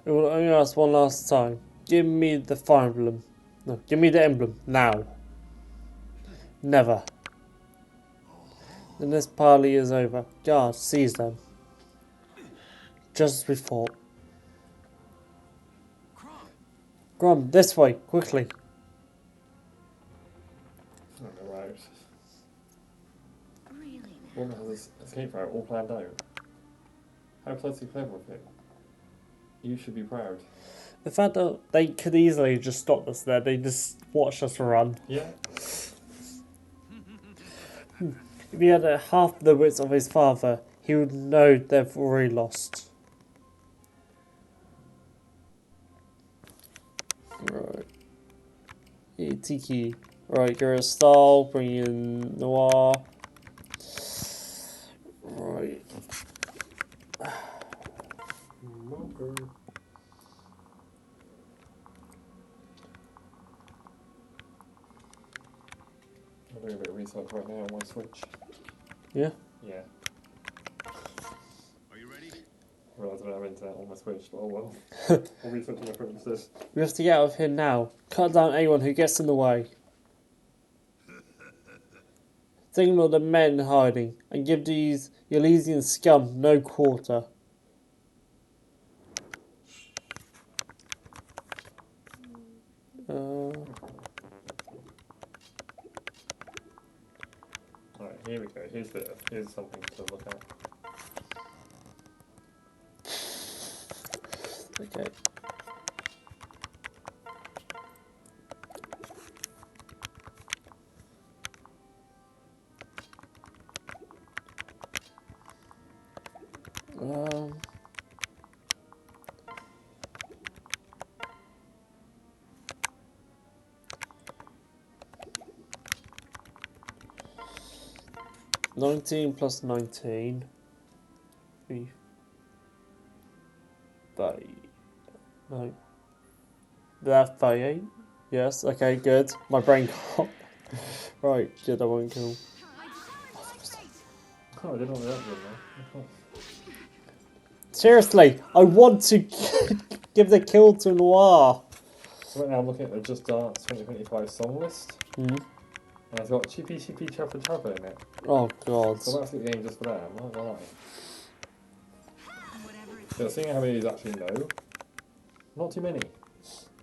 Speaker 1: I will only ask one last time. Give me the Fire Emblem. No, give me the emblem. Now. Never. Then this parley is over. Guard, seize them. Just as we thought. Grom, this way, quickly.
Speaker 2: Right.
Speaker 3: Really
Speaker 2: Woman has this escape route all planned out. How closely clever of him. You should be proud.
Speaker 1: The fact that they could easily just stop us there, they just watched us run.
Speaker 2: Yeah.
Speaker 1: If he had half the wits of his father, he would know they've already lost. Right. Yeah, Tiki. Right, Gura Style, bring in Noir. Right.
Speaker 2: Okay. I'm doing a bit of research right now on my Switch.
Speaker 1: Yeah?
Speaker 2: Yeah.
Speaker 4: Are you ready?
Speaker 2: I realise I don't have internet on my Switch, but oh well. I'll research on my phone instead.
Speaker 1: We have to get out of here now. Cut down anyone who gets in the way. Signal the men hiding and give these Yllissian scum no quarter.
Speaker 2: Alright, here we go. Here's something to look at.
Speaker 1: Okay. Um. 19 plus 19. no. That's 38. Yes, okay, good. My brain got. Right, good, I won't kill.
Speaker 2: Oh, I didn't know that one though.
Speaker 1: Seriously, I want to give the kill to Noir.
Speaker 2: So right now I'm looking at the Just Dance 2025 song list.
Speaker 1: Mm.
Speaker 2: And it's got Chippy Chippy Chopper Chopper in it.
Speaker 1: Oh god.
Speaker 2: So that's the game just for that, I'm not gonna lie.
Speaker 3: Whatever it
Speaker 2: So seeing how many of these actually know, not too many.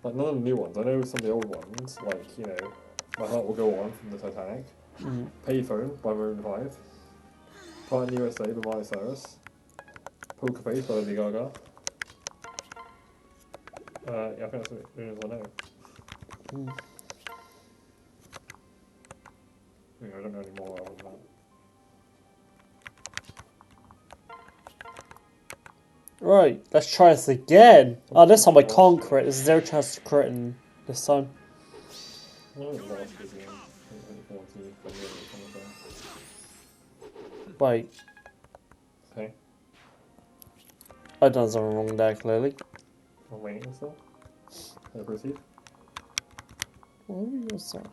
Speaker 2: Like none of the new ones. I know some of the old ones, like, you know, My Heart Will Go On from the Titanic,
Speaker 1: Mm.
Speaker 2: Payphone by Maroon 5, Part in the USA by Miley Cyrus, Poker Face by Lady Gaga. Yeah, I think that's as soon as I know. I don't know any more other than that.
Speaker 1: Right, let's try this again. Oh, this time I can't crit. There's zero chance to crit this time. Wait,
Speaker 2: Okay,
Speaker 1: I done something wrong there, clearly.
Speaker 2: I'm waiting still. Can I proceed?
Speaker 1: What are you saying?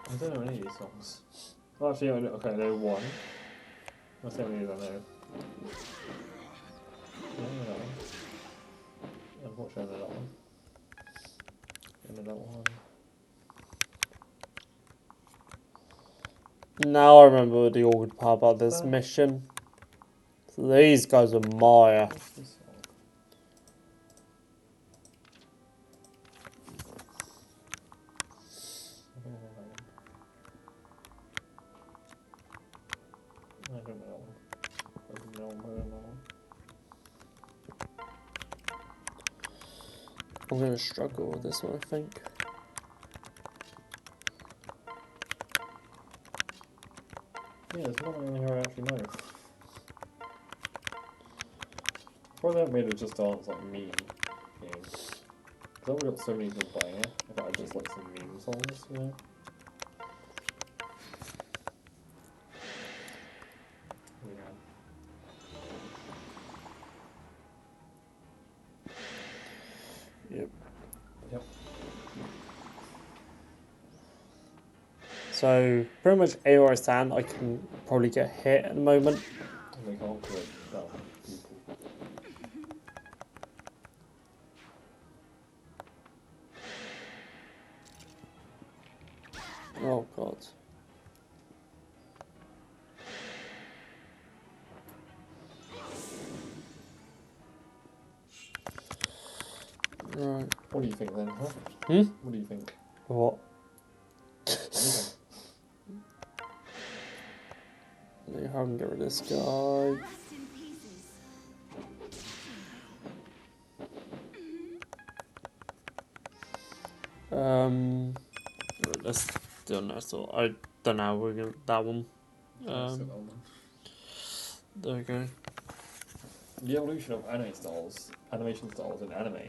Speaker 2: I don't know any of these songs. Oh, actually, I know, okay, I know one. That's the only I know. I know that one. Unfortunately, I know that one. I know that one.
Speaker 1: Now I remember the awkward part about this mission. So these guys are Maya.
Speaker 2: What's this song? I don't know that one. I don't know that one.
Speaker 1: I'm going to struggle with this one, I think.
Speaker 2: Yeah, there's one in here I actually know. Probably haven't made it just dance like meme game. Because I've got so many people playing it. I thought I'd just like some meme songs, you know?
Speaker 1: Yep.
Speaker 2: Yep.
Speaker 1: So, pretty much anywhere I stand, I can probably get hit at the moment.
Speaker 2: And they can't click down people.
Speaker 1: Oh, God. Right.
Speaker 2: What do you think then, huh?
Speaker 1: Hmm?
Speaker 2: What do you think?
Speaker 1: What?
Speaker 2: Anything?
Speaker 1: Let me have him get rid of this guy.
Speaker 3: Rust in pieces.
Speaker 1: Let's do next one. I don't know how we're going to that one. There we go.
Speaker 2: The evolution of animation styles in anime.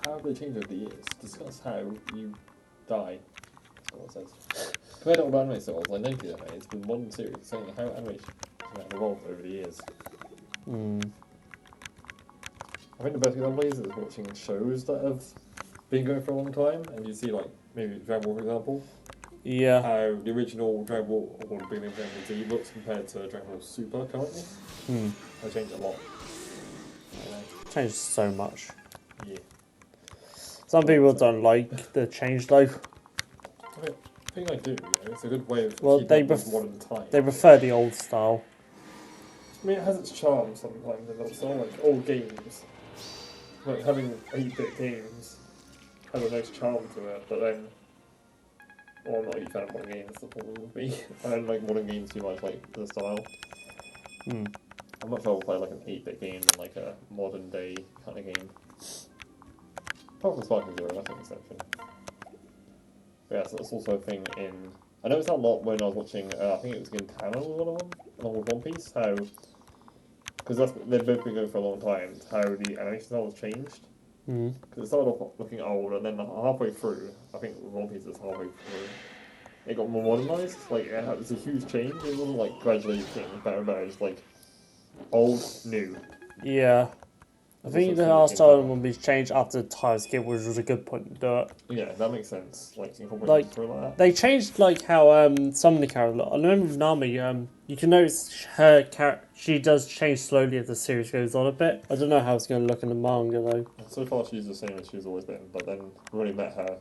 Speaker 2: How have they changed over the years? Discuss how you die. That's what it says. Compared to old anime styles like native anime, it's been one series saying how animation has evolved over the years. I think the best example is watching shows that have been going for a long time, and you see like maybe Dragon Ball, for example.
Speaker 1: Yeah.
Speaker 2: How the original Dragon Ball or the beginning of Dragon Ball Z looks compared to Dragon Ball Super currently. They changed a lot.
Speaker 1: Changed so much.
Speaker 2: Yeah.
Speaker 1: Some people don't like the change though.
Speaker 2: I think I do. You know, it's a good way of
Speaker 1: Well,
Speaker 2: keeping up with modern times.
Speaker 1: they prefer the old style.
Speaker 2: I mean, it has its charm sometimes, and also like old games, like having 8-bit games, has a nice charm to it. But then, well, I'm not a huge fan of modern games. The problem would be I don't like modern games too much, like the style. I'm much rather play like an 8-bit game than like a modern day kind of game. Apart from Sparking Zero, that's an exception. But yeah, so that's also a thing in. I noticed that a lot when I was watching. I think it was Gintama was one of them, along with One Piece. How, because they've both been going for a long time. How the animation style has changed. Because it started off looking old, and then halfway through, I think One Piece is halfway through, it got more modernized. Like it was a huge change. It wasn't like gradually getting better and better. It's like old, new.
Speaker 1: Yeah. I think the art style will be changed after the time skip, which was a good point to do it.
Speaker 2: Yeah, that makes sense. Like incorporating
Speaker 1: Like,
Speaker 2: through like that.
Speaker 1: they changed like how some of the characters look. I remember with Nami, you can notice her character. She does change slowly as the series goes on a bit. I don't know how it's going to look in the manga though.
Speaker 2: So far, she's the same as she's always been. But then we've only met her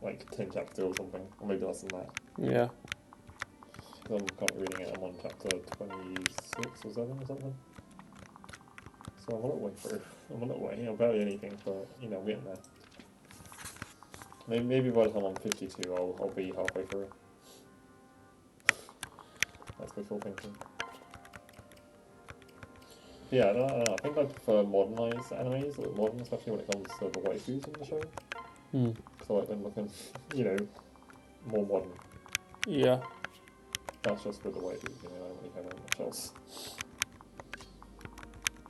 Speaker 2: like 10 chapters or something, or maybe less than that.
Speaker 1: Yeah.
Speaker 2: I'm currently reading it. I'm on chapter 26 or 7 or something. So I'm a little way through. I'm a little way. Barely anything, but you know, we're getting there. Maybe by the time I'm 52, I'll be halfway through. That's wishful thinking. Yeah, I don't know. I think I prefer modernized animes, or modern, especially when it comes to the waifus in the show. So I like them looking, more modern.
Speaker 1: Yeah.
Speaker 2: That's just with the waifus, I don't really have much else.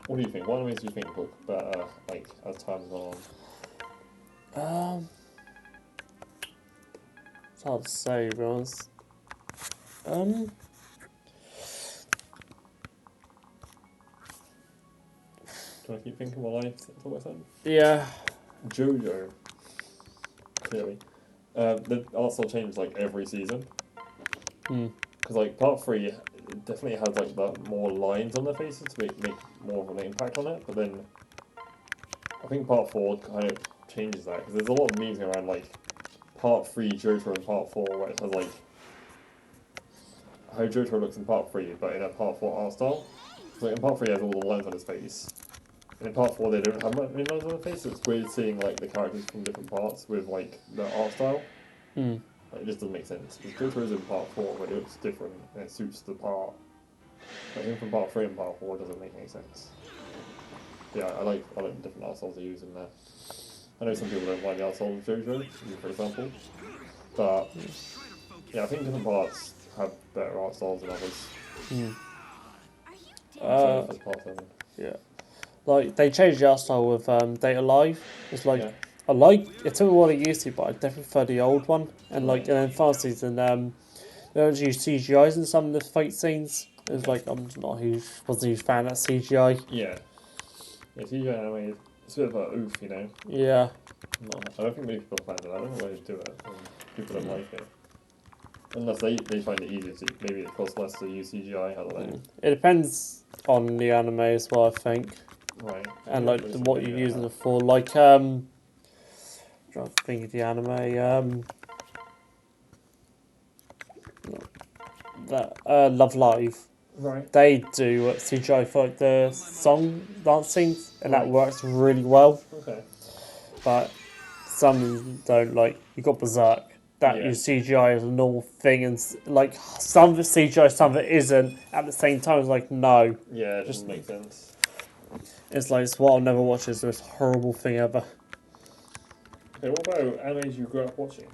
Speaker 2: What do you think? What animes do you think look better, as time's gone on?
Speaker 1: It's hard to say, to be honest.
Speaker 2: Do I keep thinking while I talk about something?
Speaker 1: Yeah.
Speaker 2: JoJo, clearly. The art style changes every season. Because part 3 definitely has the more lines on their faces to make more of an impact on it. But then I think part 4 kind of changes that because there's a lot of memes around part 3 JoJo and part 4 where it has how JoJo looks in part 3 but in a part 4 art style. So in part 3 he has all the lines on his face. And in part 4 they don't have many lines on their face, so it's weird seeing the characters from different parts with the art style. It just doesn't make sense. Because JoJo is in part 4 but it looks different and it suits the part. But in from part 3 and part 4 it doesn't make any sense. Yeah, I like the different art styles they use in there. I know some people don't like the art style of JoJo, for example. But yeah, I think different parts have better art styles than others. So part 7.
Speaker 1: Yeah. They changed the art style with Data Live. It's
Speaker 2: Yeah.
Speaker 1: I like it took me a while to get used to, but I definitely prefer the old one. And and then first season, they don't use CGIs in some of the fight scenes. It was I'm not wasn't a huge fan of that CGI.
Speaker 2: Yeah. Yeah, CGI anime, it's a bit of a oof,
Speaker 1: Yeah.
Speaker 2: I don't think many people are fans of that. I don't know why they do it. People don't like it. Unless they find it easier to. Maybe it costs less to use CGI, I don't know.
Speaker 1: It depends on the anime as well, I think.
Speaker 2: Right.
Speaker 1: And what you're using it for. Trying to think of the anime. Love Live.
Speaker 2: Right.
Speaker 1: They do CGI for the song dance scenes, and that works really well.
Speaker 2: Okay.
Speaker 1: But some don't. You got Berserk that use CGI as a normal thing, and some of it's CGI, some of it isn't. At the same time, it's no.
Speaker 2: Yeah, it doesn't make sense.
Speaker 1: It's it's what I'll never watch. Is the most horrible thing ever.
Speaker 2: Okay, what about animes you grew up watching?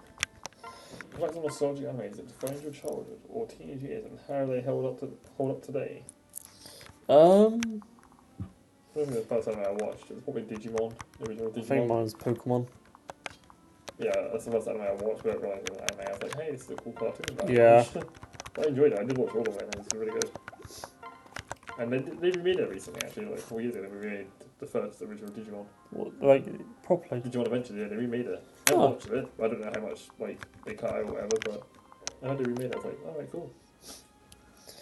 Speaker 2: What about some nostalgic animes that defined your childhood or teenage years, and how are they hold up today? I don't think the first anime I watched, it was probably Digimon, the original Digimon.
Speaker 1: I think mine's Pokemon.
Speaker 2: Yeah, that's the first anime I watched without realising it was an anime. I was like, hey, this is a cool cartoon.
Speaker 1: Yeah.
Speaker 2: I enjoyed it. I did watch all of it, and it was really good. And they remade it recently, actually, 4 years ago. They remade the first original Digimon.
Speaker 1: Properly.
Speaker 2: Digimon Adventure, yeah, they remade it. I watched it. I don't know how much they cut out or whatever, but I heard they remade it. I was like, alright, cool.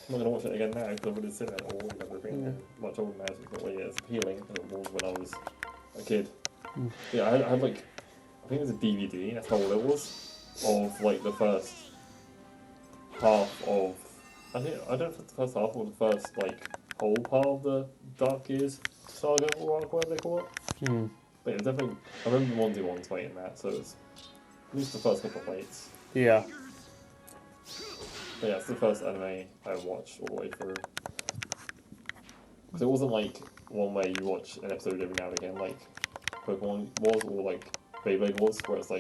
Speaker 2: I'm not gonna watch it again now because I've already seen it all and everything. Much older now, so it's not really as appealing as it was when I was a kid. Yeah, I had I think it was a DVD. That's how old it was of the first half of. I don't know if it's the first half or the first whole part of the Dark Years saga or whatever they call it. But it was definitely. I remember the ones fighting that, so it's at least the first couple of fights.
Speaker 1: Yeah.
Speaker 2: But yeah, it's the first anime I watched all the way through. Because it wasn't one where you watch an episode every now and again, like Pokemon was, or Beyblade was, where it's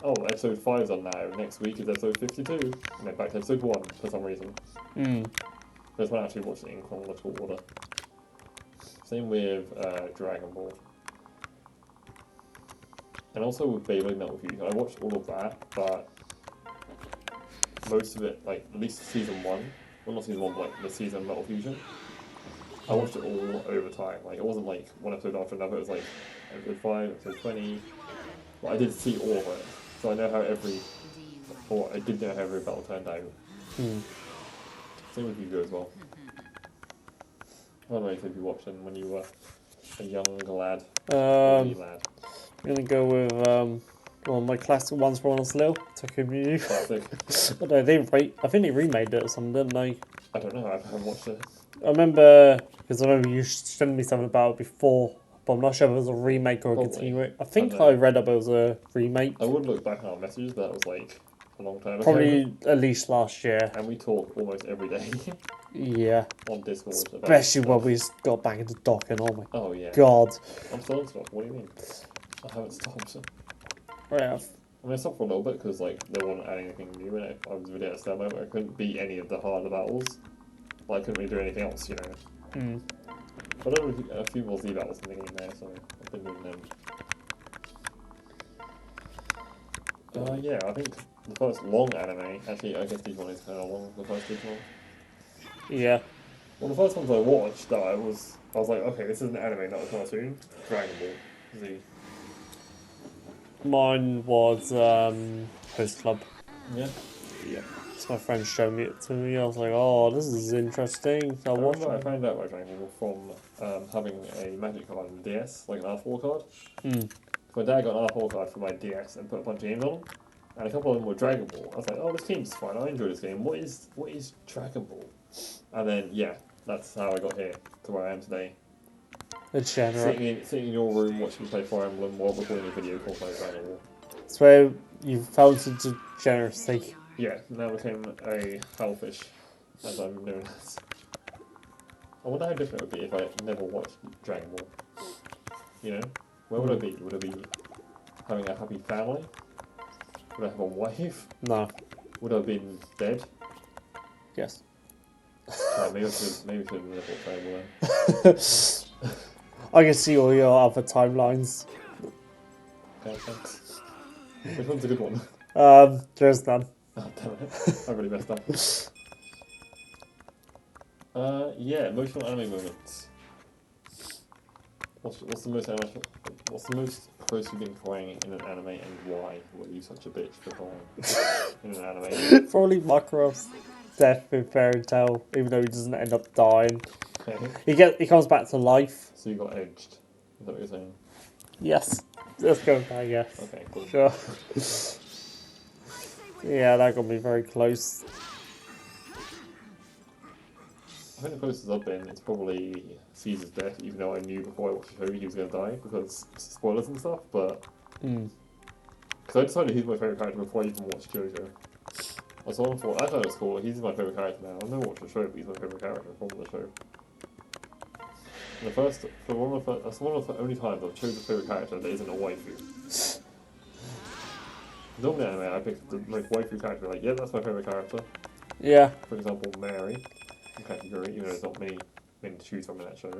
Speaker 2: oh, episode 5's on now, next week is episode 52, and then back to episode 1 for some reason. This one I actually watched it in chronological order. Same with Dragon Ball. And also with Beyblade Metal Fusion. I watched all of that, but most of it, at least season 1, well not season 1, but the season of Metal Fusion, I watched it all over time. It wasn't one episode after another, it was episode 5, episode 20, but I did see all of it. So I know how I did know how every battle turned out. Same with you as well. I don't know if you watched them when you were a young lad.
Speaker 1: I'm gonna go with one of my classic ones from when I was little. Tiki.
Speaker 2: Classic.
Speaker 1: I think they remade it or something, didn't they?
Speaker 2: I don't know. I haven't watched it.
Speaker 1: I remember you sending me something about it before but I'm not sure if it was a remake or a
Speaker 2: Probably.
Speaker 1: continuation. I think
Speaker 2: know.
Speaker 1: I read up it was a remake.
Speaker 2: I would look back at our messages, but that was like a long time ago.
Speaker 1: Probably at least last year.
Speaker 2: And we talk almost every day
Speaker 1: Yeah.
Speaker 2: on Discord. About
Speaker 1: Especially when
Speaker 2: stuff.
Speaker 1: we got back into docking. Oh my
Speaker 2: Oh yeah.
Speaker 1: god.
Speaker 2: I'm still on stuff. What do you mean? I haven't stopped.
Speaker 1: Yeah.
Speaker 2: I mean, I stopped for a little bit because like they weren't adding anything new, and I was really at a stalemate where I couldn't beat any of the harder battles. Like, I couldn't really do anything else, you know.
Speaker 1: Mm.
Speaker 2: But I've done a few more Z battles in the game there, so I've been doing them. Yeah, I think the first long anime, actually, I guess this one is kind of long, the first Digimon.
Speaker 1: Yeah.
Speaker 2: Well, the first ones I watched, that I was like, okay, this is an anime, not a cartoon. Dragon Ball Z.
Speaker 1: Mine was Host Club.
Speaker 2: Yeah.
Speaker 1: Yeah. So my friend showed me it to me. I was like, oh, this is interesting. So I
Speaker 2: I
Speaker 1: watched
Speaker 2: remember I
Speaker 1: it.
Speaker 2: found out about Dragon Ball from having a magic card on the DS, like an R4 card.
Speaker 1: Mm.
Speaker 2: My dad got an R4 card for my DS and put a bunch of games on them, and a couple of them were Dragon Ball. I was like, oh, this game's fun, I enjoy this game. What is Dragon Ball? And then, yeah, that's how I got here to where I am today.
Speaker 1: A genre.
Speaker 2: Sitting in your room watching me play Fire Emblem while recording a video called Dragon Ball.
Speaker 1: It's where you fell into degeneracy.
Speaker 2: Yeah, now became a hellfish, as I'm known as. I wonder how different it would be if I never watched Dragon Ball. You know? Where would I be? Would I be having a happy family? Would I have a wife?
Speaker 1: No.
Speaker 2: Would I have been dead?
Speaker 1: Yes.
Speaker 2: Maybe I should have never watched Dragon Ball then.
Speaker 1: I can see all your other timelines.
Speaker 2: Okay, thanks. Which one's a good one?
Speaker 1: There's none.
Speaker 2: Oh, damn it. I really messed up. Yeah, emotional anime moments. What's the most close you've been crying in an anime, and why were you such a bitch for crying in an anime?
Speaker 1: Probably Makarov's death in Fairy Tail, even though he doesn't end up dying.
Speaker 2: Okay.
Speaker 1: He comes back to life.
Speaker 2: So you got edged. Is that what you're saying?
Speaker 1: Yes. Let's go with that, yes.
Speaker 2: Okay, cool.
Speaker 1: Sure. Yeah, that got me very close.
Speaker 2: I think the closest I've been is probably Caesar's death, even though I knew before I watched the show he was going to die because spoilers and stuff, but...
Speaker 1: Mm.
Speaker 2: Because I decided he's my favourite character before I even watched JoJo. I saw him for... I thought it was cool, he's my favourite character now. I've never watched the show, but he's my favourite character from the show. And that's one of the only times I've chosen a favourite character that isn't a waifu. Normally anime, I pick the most waifu character, like, yeah, that's my favourite character.
Speaker 1: Yeah.
Speaker 2: For example, Mary. Category, even though there's not many to choose from in that show.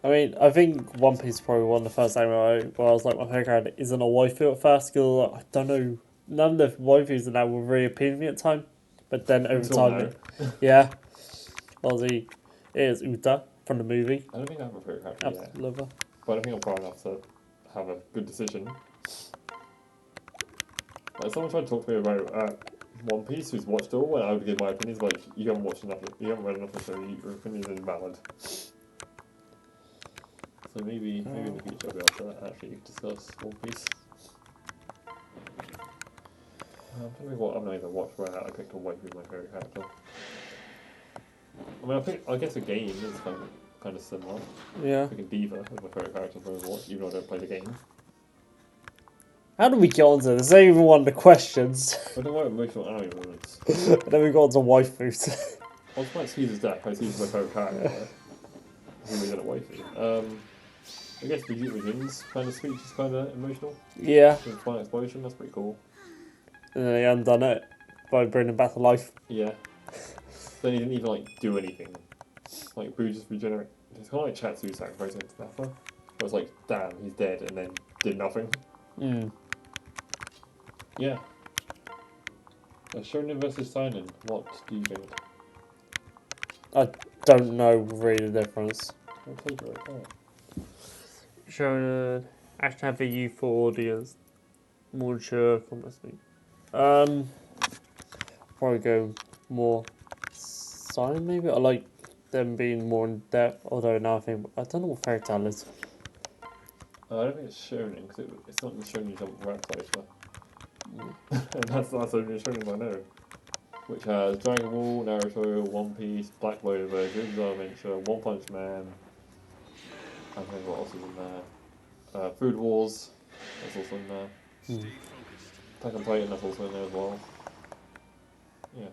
Speaker 1: I mean, I think One Piece is probably one of the first anime where I was like, my favourite character isn't a waifu at first, because I don't know, none of the waifus in that were really appealing to me at the time. But then over
Speaker 2: Until
Speaker 1: time,
Speaker 2: now.
Speaker 1: yeah. Obviously, it is Uta from the movie.
Speaker 2: I don't think I have a favourite character yet.
Speaker 1: Love her.
Speaker 2: But I don't think I'm far enough to have a good decision. Like, someone tried to talk to me about One Piece, who's watched it all, and I would give my opinions, like, you haven't watched enough, you haven't read enough of the show, your opinion is invalid. So maybe in the future I'll be able to actually discuss One Piece. I'm trying to think what I've not even watched where I picked a waifu as my favourite character. I mean, I guess a game is kind of similar.
Speaker 1: Yeah.
Speaker 2: Picking Diva as my favourite character for Overwatch, even though I don't play the game.
Speaker 1: How did we get onto this? Not even one of the questions.
Speaker 2: I don't know emotional anime moments.
Speaker 1: And then we got onto waifus.
Speaker 2: I was quite Caesar's death, I Caesar's my favourite character. Who was in a waifu. I guess Vegeta's kind of speech is kind of emotional.
Speaker 1: Yeah.
Speaker 2: The Flying Explosion, that's pretty cool.
Speaker 1: And then they undone it by bringing him back to life.
Speaker 2: Yeah. Then he didn't even like do anything. Like Boo just regenerate. It's kind of like Chatsu sacrificing to Nappa. It was like, damn, he's dead, and then did nothing.
Speaker 1: Mm.
Speaker 2: Yeah. Shonen versus Seinen, what do you think?
Speaker 1: I don't know really the difference.
Speaker 2: I'll take it right there.
Speaker 1: Shonen actually have a youthful audience. More mature, honestly. Probably go more silent maybe. I like them being more in depth, although now I don't know what fairy tale is.
Speaker 2: I don't think it's shonen, because it's not the shonen jump rat cipher. And that's the only shonen I know. Which has Dragon Ball, Naruto, One Piece, Black Clover, Jojo's Bizarre Adventure, One Punch Man, I think what else is in there? Food Wars, that's also in there. Attack on Titan, that's also in there as well. Yeah.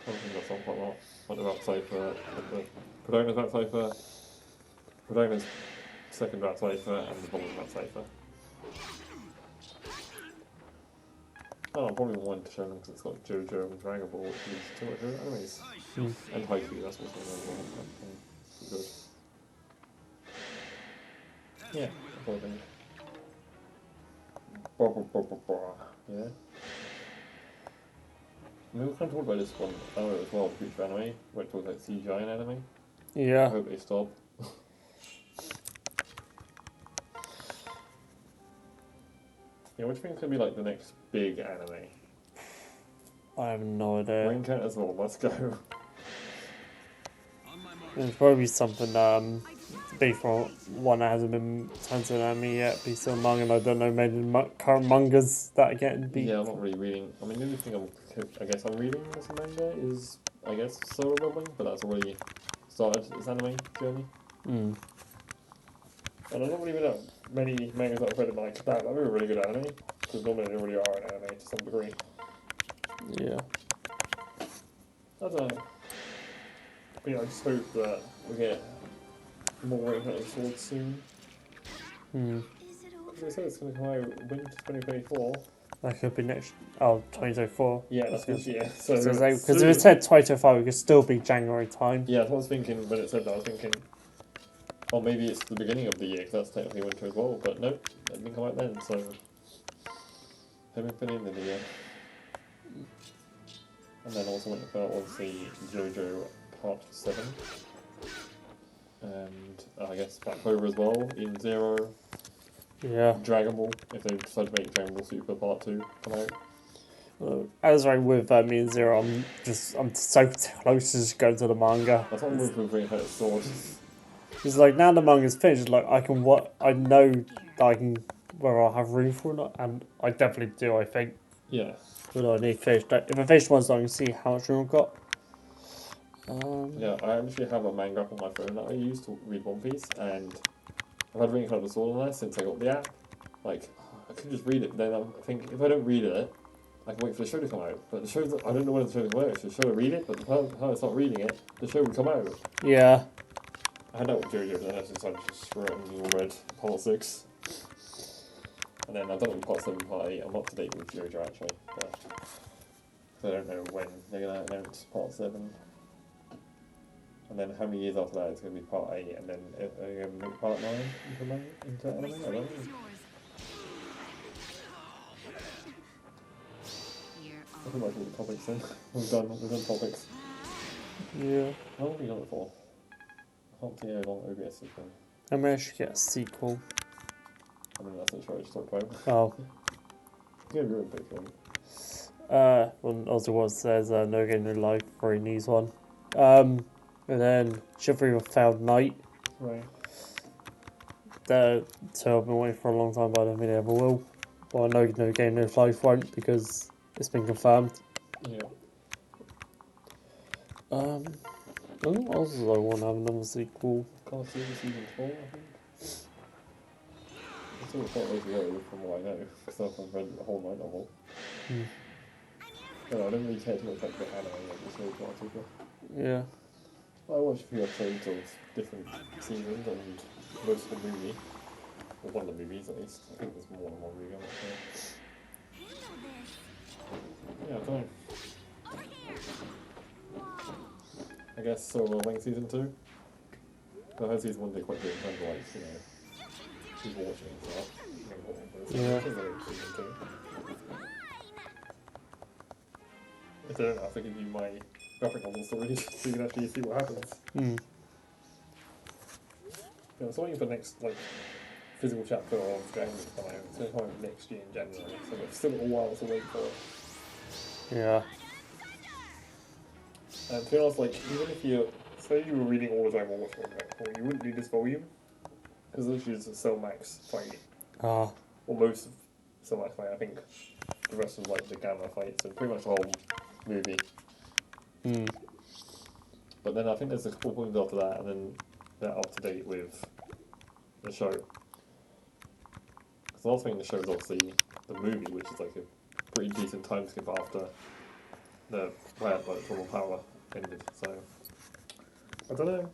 Speaker 2: I think that's on quite a lot. Like the Rap Cypher, the Predona's Rap Cypher, Predona's second Rap Cypher, and the Bombers Rap Cypher. Oh, I probably wanted to show them because it's got JoJo and Dragon Ball, which is two of my favourite animes. And Haikyuu, that's what's going on as well. Good. Yeah, that's what I think. Yeah. I mean, we kind of talked about this one earlier as well, future anime, where it talks about CGI in anime. I
Speaker 1: Yeah.
Speaker 2: hope they stop. Yeah, what do you think is going to be like the next big anime?
Speaker 1: I have no idea.
Speaker 2: Ring count as well, let's go.
Speaker 1: There's probably something big for one that hasn't been turned to an anime yet. Be still manga, and I don't know maybe current mangas that are getting beat.
Speaker 2: Yeah, I'm not really reading. I mean, the only thing I guess I'm reading as a manga is, I guess, Solo Leveling, but that's already started its anime journey.
Speaker 1: Mm.
Speaker 2: And I don't really know many mangas that I've read like that. That'd be a really good anime, because normally they already are an anime to some degree.
Speaker 1: Yeah.
Speaker 2: I don't know. But yeah, I just hope that we get more Ring Hunter Swords soon.
Speaker 1: Mm.
Speaker 3: Is it over?
Speaker 2: Because they said it's going to come out winter 2024.
Speaker 1: That could be next. Oh, 2024.
Speaker 2: Yeah, that's this year. So
Speaker 1: Because if it said 2025, it could still be January time.
Speaker 2: yeah, that's what I was thinking when it said that. I was thinking, oh, maybe it's the beginning of the year, because that's technically winter as well. But nope, it didn't come out then, so haven't been in the year. And then also went about obviously JoJo Part 7. And I guess Black Clover as well, in Zero.
Speaker 1: Yeah.
Speaker 2: Dragon Ball, if they decide to make Dragon Ball Super Part 2 come out.
Speaker 1: As I'm with me and Zero, I'm so close to just going to the manga.
Speaker 2: That's what I'm with Ring Hunter Sword.
Speaker 1: It's like now the manga's finished, like I know that I can whether I'll have room for it or not, and I definitely do. I think.
Speaker 2: Yeah.
Speaker 1: But I need fish. Like, if I finish one, so I can see how much room I've got.
Speaker 2: Yeah, I actually have a manga app on my phone that I use to read One Piece, and I've had Ring Hunter Sword on there since I got the app. Like, I could just read it, but then I think if I don't read it, I can wait for the show to come out. But the show's, I don't know when the show's going to come out, so the show will read it, but the time I start reading it, the show will come out.
Speaker 1: Yeah.
Speaker 2: I had that with JoJo, but then I decided to just screw it and read Part 6. And then I've done it with Part 7, Part 8. I'm up to date with JoJo actually, but I don't know when they're going to announce Part 7. And then how many years after that it's going to be Part 8, and then they're going to make Part 9 into anime? I don't know. I think that's all the topics then. We've done topics.
Speaker 1: Yeah.
Speaker 2: How long have we done it for? I can't see how long OBS has been.
Speaker 1: I may actually get a sequel.
Speaker 2: I mean, that's the show I just talked about.
Speaker 1: Oh.
Speaker 2: Yeah, you're in Patreon.
Speaker 1: Well, also was says No Game No Life for needs one. And then Chivalry of Failed Knight.
Speaker 2: Right.
Speaker 1: The two I've been waiting for a long time, but I don't think they ever will. Well, No Game No Life won't because it's been confirmed.
Speaker 2: Yeah.
Speaker 1: I don't know what else I want to have another sequel.
Speaker 2: Can't see the season 4, I think. It's all quite ways away from what I know, because I've read the whole night novel. But I don't really care too much about the anime, like this whole article.
Speaker 1: Yeah.
Speaker 2: I watched a few episodes of different seasons and most of the movie. Or one of the movies at least. I think there's more than one movie, I'm not sure. Yeah, I don't know. I guess so we'll wait season 2. But I heard season 1 did quite good in terms of like, you know, people watching and stuff.
Speaker 1: Yeah.
Speaker 2: I think they'll do season 2. If they don't have to give you my graphic novel story, so you can actually see what happens. Yeah, I'm waiting for the next like physical chapter of Dragon Ball to come out. It's going to come out next year in January, so we've still got a while to wait for it.
Speaker 1: Yeah.
Speaker 2: And to be honest, like, even if you say you were reading all the Dragon Ball Watch, you wouldn't need this volume, because literally it's a Cell Max fight.
Speaker 1: Ah.
Speaker 2: Or most of Cell Max fight, I think the rest was like the Gamma fights, and pretty much the whole movie. But then I think there's a couple of points after that, and then they're up to date with the show. Because the last thing in the show is obviously the movie, which is like a pretty decent time skip after the where like Total Power ended. So I don't know.